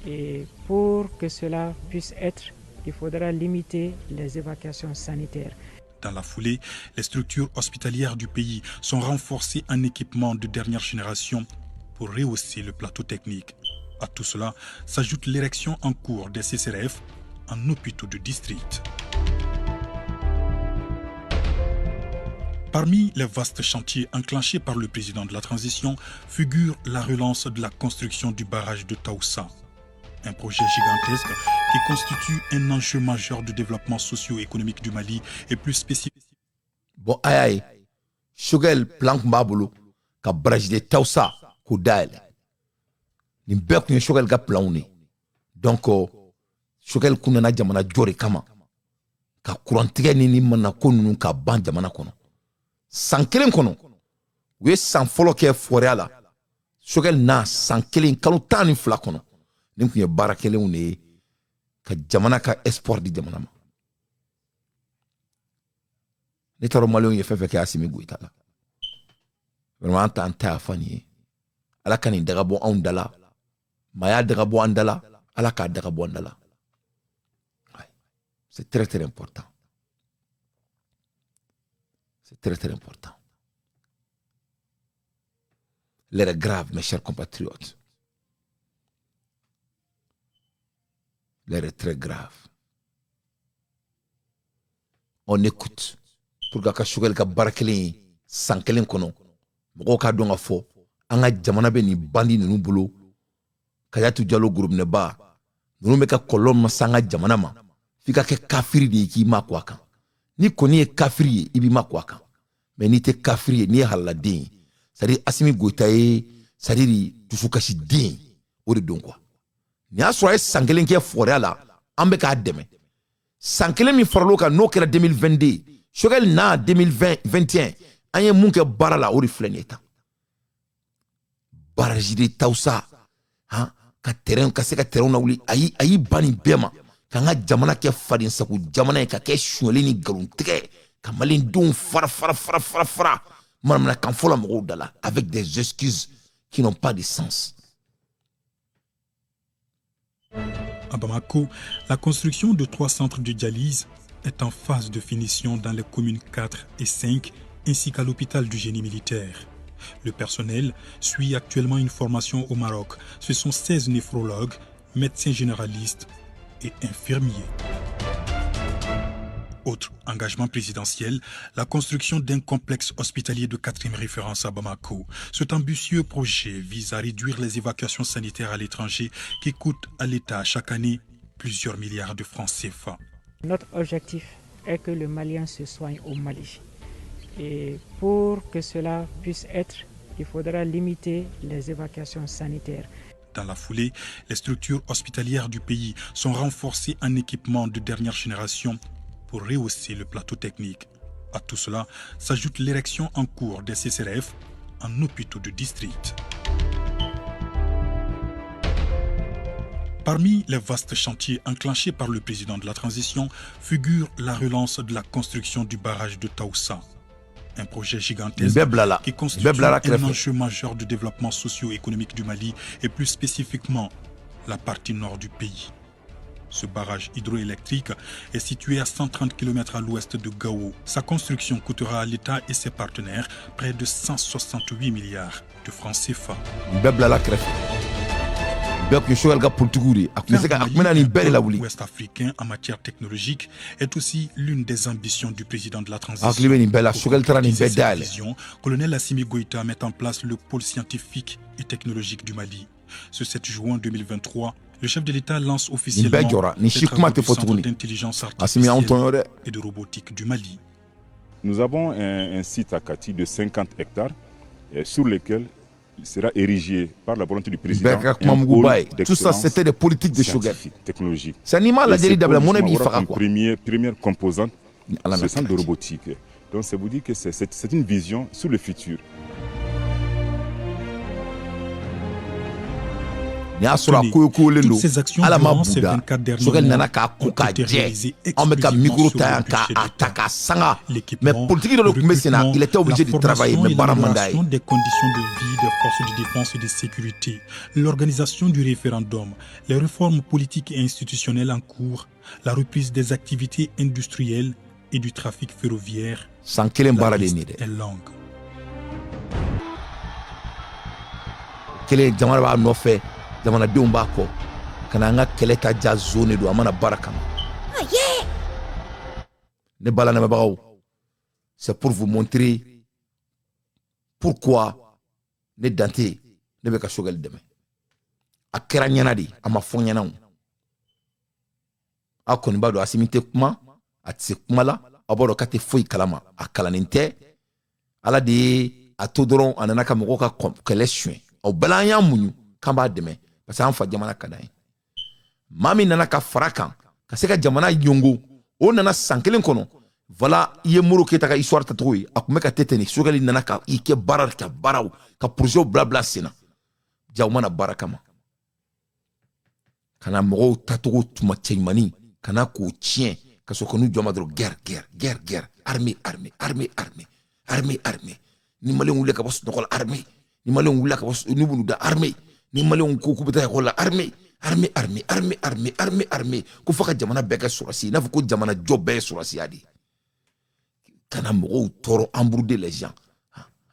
Et pour que cela puisse être, il faudra limiter les évacuations sanitaires. Dans la foulée, les structures hospitalières du pays sont renforcées en équipement de dernière génération pour rehausser le plateau technique. À tout cela s'ajoute l'érection en cours des CCRF en hôpitaux de district. Parmi les vastes chantiers enclenchés par le président de la transition figure la relance de la construction du barrage de Taoussa. Un projet gigantesque qui constitue un enjeu majeur de développement socio-économique du Mali et plus spécifique. Bon, aïe, Shogel planque Babolo, ka barrage de Taoussa, Koudaïl. Nimbe kwenye Shogel ga plaune. Donc, Shogel kunana jamana jore kama. Ka kurantige nini mana konunu ka ban jamana kono. San kelen kono. We san folo ke foreala. Shogel na san kelen kanu tani fla kono. Nimbe bara kelen une ka jamana ka espoir di jamana ma. Netaro malion ye fefe ke Assimi Goïta la. Vraiment tanta afani. Ala kani dagabo andala. Maya dagabo andala. Ala ka dagabo andala. C'est très très important. C'est très très important. L'heure est grave, mes chers compatriotes. L'heure est très grave. On écoute. Pour que Shogel ka barakelen sankelen kono. Moko ka donga fo. Anga jamana be ni bandi nunu bolo. Kayatu Diallo groupe ne ba. Nous me ka kolom sanga jamana ma. Fika ke kafiri ni ki ma kwa kan. Ni koni e kafiri ibi ma kwa kan. Mais ni te kafiri ni haladen. C'est-à-dire Assimi Goïta c'est-à-dire tufukashi den o de don quoi. Ni a soye sankelen ke fore la ambe ka deme. Sankelen mi farlo ka no kera 2022. Shogel na 2021 anye mun ke bara la o de fleneta. Barajide tausa ha ka terrain ka se ka terrain na wuli ayi bani bema ka nga jamana ke fadin saku jamana ka ke shwele ni galon tike ka malin dun fara manamna kan fola mo dala avec des excuses qui n'ont pas de sens. À Bamako, la construction de 3 centres de dialyse est en phase de finition dans les communes 4 et 5 ainsi qu'à l'hôpital du génie militaire. Le personnel suit actuellement une formation au Maroc. Ce sont 16 néphrologues, médecins généralistes et infirmiers. Autre engagement présidentiel, la construction d'un complexe hospitalier de 4e référence à Bamako. Cet ambitieux projet vise à réduire les évacuations sanitaires à l'étranger qui coûtent à l'État chaque année plusieurs milliards de francs CFA. Notre objectif est que le Malien se soigne au Mali. Et pour que cela puisse être, il faudra limiter les évacuations sanitaires. Dans la foulée, les structures hospitalières du pays sont renforcées en équipement de dernière génération pour rehausser le plateau technique. À tout cela s'ajoute l'érection en cours des CCRF en hôpitaux de district. Parmi les vastes chantiers enclenchés par le président de la transition figure la relance de la construction du barrage de Taoussa. Un projet gigantesque qui constitue un enjeu majeur de développement socio-économique du Mali et plus spécifiquement la partie nord du pays. Ce barrage hydroélectrique est situé à 130 km à l'ouest de Gao. Sa construction coûtera à l'État et ses partenaires près de 168 milliards de francs CFA. L'Ouest africain en matière technologique est aussi l'une des ambitions du président de la transition. Colonel Assimi Goïta met en place le pôle scientifique et technologique du Mali. Ce 7 juin 2023, le chef de l'État lance officiellement les travaux du Centre d'intelligence artificielle et de robotique du Mali. Nous avons un site à Kati de 50 hectares sur lequel il sera érigé par la volonté du président un pôle tout ça c'était des politiques de Shogel technologique. C'est animal la première composante ce centre de robotique. Donc ça vous dit que c'est une vision sur le futur. Toutes ces actions durant ces 24 derniers mois ont été réalisées exclusivement sur le l'équipement, le recrutement, la formation et l'amélioration des conditions de vie des forces de défense et de sécurité, l'organisation du référendum, les réformes politiques et institutionnelles en cours, la reprise des activités industrielles et du trafic ferroviaire. La liste est longue. Jamana denw b'a kɔ kana an ka kɛlɛ ta ja zone do a mana baara kama ne bala lamɛnbagaw c'est pour vous montrer pourquoi ne Dante ne bɛ ka Shogel dɛmɛ a kɛra ɲɛna de a ma fɔ ɲɛna o a kɔni b'a dɔn Assimi tɛ kuma a tɛ se kuma la a b'a dɔn k'a tɛ foyi kalama a kalannen tɛ Ala de ye a to dɔrɔn a nana ka mɔgɔw ka kɛlɛ suɲɛ o bɛɛ la an y'a muɲu k'an b'a dɛmɛ parce que an fa jamana ka d'an ye maa min nana ka fara kan ka se ka jamana yongo o nana san kelen kɔnɔ voilà i ye Moro Keita ka histoire ta cogo ye a tun bɛ ka tɛ ni Shogel nana ka i kɛ baara ka baaraw ka projet bila sen na ja u mana baara kama kana mɔgɔw tacogo tuma cɛɲumani kana k'o tiɲɛ ka sɔrɔ k'u jɔ ma dɔrɔn guerre armée ni maliyɛnw wulila ka bɔ sunɔgɔ la armée ni maliyɛnw wulila ka bɔ n'u da armée ni maliyɛnw ko k'u bɛ taa ekɔli la armée ko fo ka jamana bɛɛ kɛ sɔrɔsi i n'a fɔ ko jamana jɔ bɛɛ ye sɔrɔsiya de ye kana mɔgɔw tɔɔrɔ embourber les gens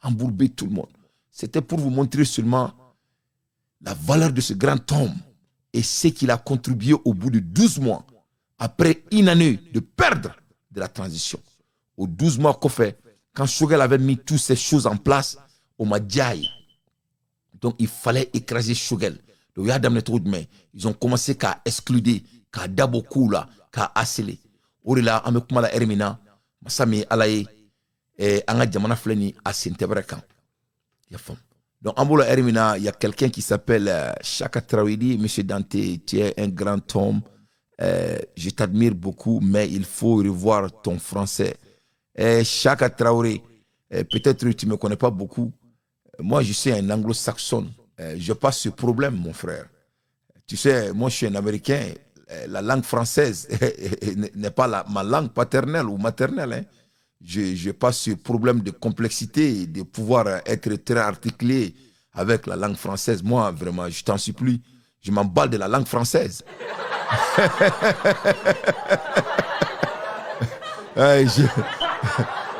embourber tout le monde c'était pour vous montrer seulement la valeur de ce grand homme et ce qu'il a contribué au bout de 12 mois après une année de perdre de la transition aux 12 mois qu'on fait quand Shogel avait mis toutes ces choses en place au Madjaï. Donc il fallait écraser Shogel. Donc, il y a des trucs, mais ils ont commencé à exclure, à daboku là, à asseler. Orila, avec la Hermina, Masami Alaye, et Anga Jamana Fleni, à Saint-Ebrekan. Donc, en Boula Hermina, il y a quelqu'un qui s'appelle Chaka Traoré. Monsieur Dante, tu es un grand homme. Je t'admire beaucoup, mais il faut revoir ton français. Chaka Traoré, peut-être que tu ne me connais pas beaucoup. Moi, je suis un anglo-saxon. Je n'ai pas ce problème, mon frère. Tu sais, moi, je suis un Américain. La langue française n'est pas ma langue paternelle ou maternelle. Hein. Je n'ai pas ce problème de complexité, de pouvoir être très articulé avec la langue française. Moi, vraiment, je t'en supplie, je m'emballe de la langue française.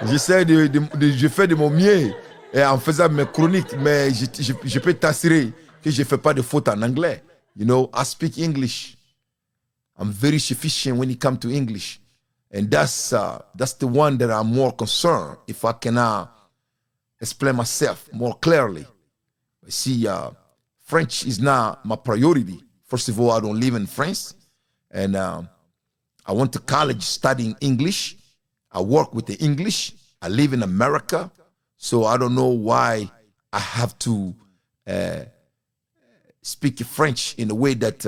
J'essaie je fais de mon mieux en faisant mes chroniques, mais je peux t'assurer que je ne fais pas de faute en anglais. You know, I speak English. I'm very sufficient when it comes to English. And that's the one that I'm more concerned if I cannot explain myself more clearly. See, French is not my priority. First of all, I don't live in France. And I went to college studying English. I work with the English. I live in America. So I don't know why I have to speak French in the way that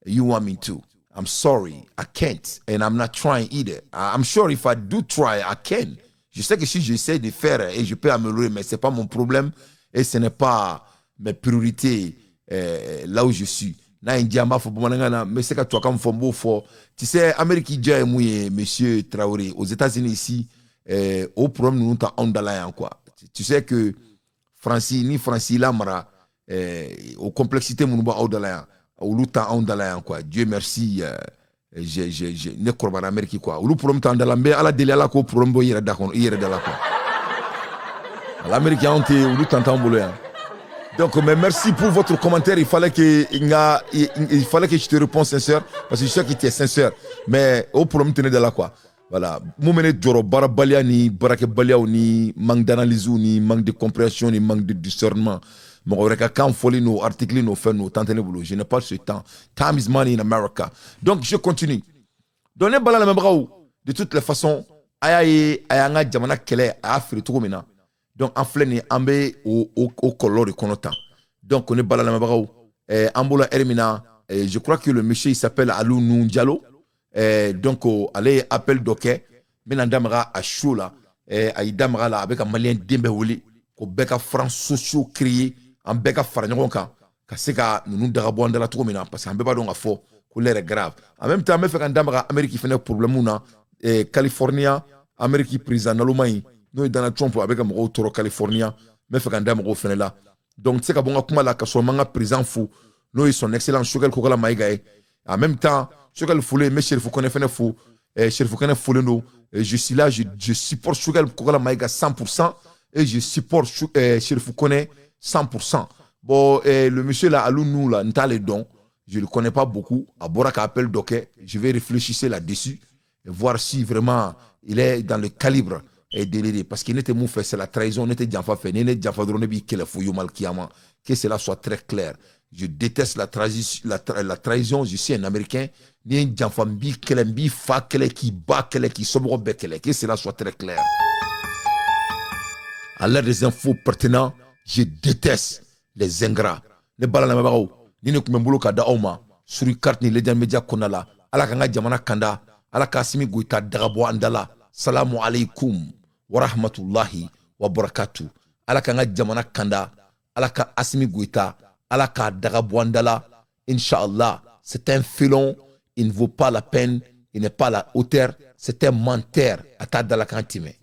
you want me to. I'm sorry, I can't. And I'm not trying either. I'm sure if I do try, I can. Je sais que si j'essaie de faire et je peux améliorer, mais ce n'est pas mon problème et ce n'est pas mes priorités là où je suis. Mais c'est que toi, comme Fombo, tu sais, Amérique, monsieur Traoré, aux États-Unis ici, au problème, nous avons quoi. Tu sais que Francis, ni Francis Lamara, aux complexités, nous avons au luta ondala quoi. Dieu merci, je ne crois pas en Amérique quoi. Au problème tandala mais à la délai là ko problème bo yere d'accord yere de là quoi. L'Amérique on te au luta tambolo. Donc mais merci pour votre commentaire, il fallait que je te réponde sincère parce que je sais que tu es sincère mais au problème tenait de là quoi. Voilà, moumene djoro barabalia ni barake balia ni manque d'analyse ni manque de compréhension ni manque de discernement. Je n'ai pas ce temps. Time is money in America. Donc, je continue. Donnez bala la même de toutes les façons, ayanga jamana kele afri tout mina. Donc, en flène, ambe au color de konota. Donc, on est bala la même ambola ermina. Je crois que le monsieur il s'appelle Alou Nunjalo. Donc, allez appel doké. Menandamara à choula. Aïdamara là avec un malien dembewoli. Au beka France sociaux créés. En beka faranyon kan ka se ka nunu daga bo andala to mina parce que ambe ba don afo ko lere grave en même temps me fait kan damara Amérique fait problème na California Amérique prison na lumai no Donald Trump avec mo toro California me fait kan damara fait là donc c'est ka bonga kuma la ka so manga prison fou no son excellent chogal ko la maiga en même temps chogal foulé me chef ko ne fait fou chef ko ne foulé no je suis là je supporte chogal ko la maiga 100% et je supporte chef ko ne 100%. Bon, le monsieur là, Alounou là, n'ta les dons. Je ne le connais pas beaucoup. À Boraka appelle Doké. Je vais réfléchir là-dessus et voir si vraiment il est dans le calibre et déliré. Parce qu'il n'était fait, c'est la trahison, n'était déjà fait, n'était déjà fait, qu'il faut malkiama. Que cela soit très clair. Je déteste la trahison. Je suis un Américain. Ni un jamfambi, kelembi, fa, kele, qui bat, kele, qui sombre, bekele. Que cela soit très clair. À l'heure des infos pertinentes, je déteste les ingrats. Ne balana mabao, ni ne kumembulu kada oma, suri carte ni lejan media konala, ala kanga jamana kanda, ala kasimi goita dagabo andala. Salamu alaikum wa rahmatullahi wa barakatuh. Ala kanga jamana kanda, ala ka asimi goita, ala ka dagabo andala. Inch'Allah, c'est un filon, il ne vaut pas la peine, il n'est pas à la hauteur, c'est un menteur à ta dala kantime.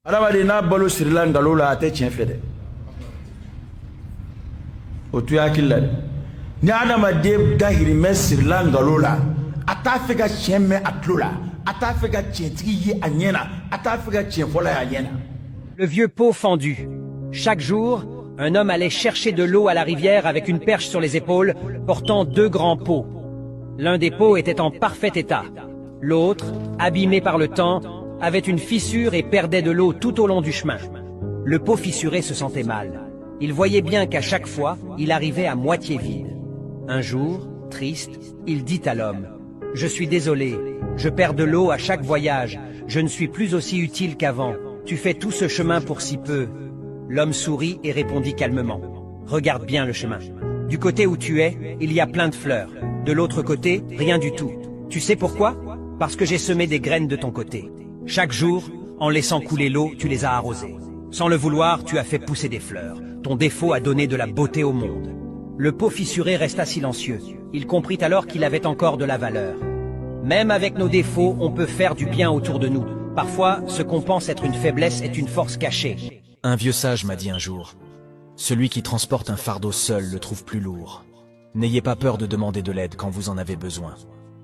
adamadi n'a balo sirila ngalo la a tɛ tiɲɛ fɛ dɛ o to hakili la dɛ ni adamaden dahirimɛ sirila ngalo la a t'a fɛ ka tiɲɛ mɛn a tulo la a t'a fɛ ka tiɲɛtigi ye a ɲɛ na a t'a fɛ ka tiɲɛ fɔla ye a ɲɛ na. Le vieux pot fendu. Chaque jour, Un homme allait chercher de l'eau à la rivière avec une perche sur les épaules, portant 2 grands pots. L'un des pots était en parfait état. L'autre, abîmé par le temps, avait une fissure et perdait de l'eau tout au long du chemin. Le pot fissuré se sentait mal. Il voyait bien qu'à chaque fois, il arrivait à moitié vide. Un jour, triste, il dit à l'homme, « Je suis désolé, je perds de l'eau à chaque voyage, je ne suis plus aussi utile qu'avant, tu fais tout ce chemin pour si peu. » L'homme sourit et répondit calmement, « Regarde bien le chemin. Du côté où tu es, il y a plein de fleurs. De l'autre côté, rien du tout. Tu sais pourquoi? Parce que j'ai semé des graines de ton côté. Chaque jour, en laissant couler l'eau, tu les as arrosées. Sans le vouloir, tu as fait pousser des fleurs. Ton défaut a donné de la beauté au monde. » Le pot fissuré resta silencieux. Il comprit alors qu'il avait encore de la valeur. Même avec nos défauts, on peut faire du bien autour de nous. Parfois, ce qu'on pense être une faiblesse est une force cachée. Un vieux sage m'a dit un jour, « Celui qui transporte un fardeau seul le trouve plus lourd. N'ayez pas peur de demander de l'aide quand vous en avez besoin.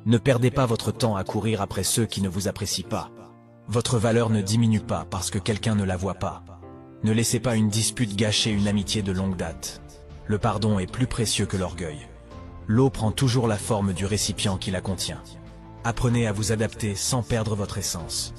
Ne perdez pas votre temps à courir après ceux qui ne vous apprécient pas. Votre valeur ne diminue pas parce que quelqu'un ne la voit pas. Ne laissez pas une dispute gâcher une amitié de longue date. Le pardon est plus précieux que l'orgueil. L'eau prend toujours la forme du récipient qui la contient. Apprenez à vous adapter sans perdre votre essence.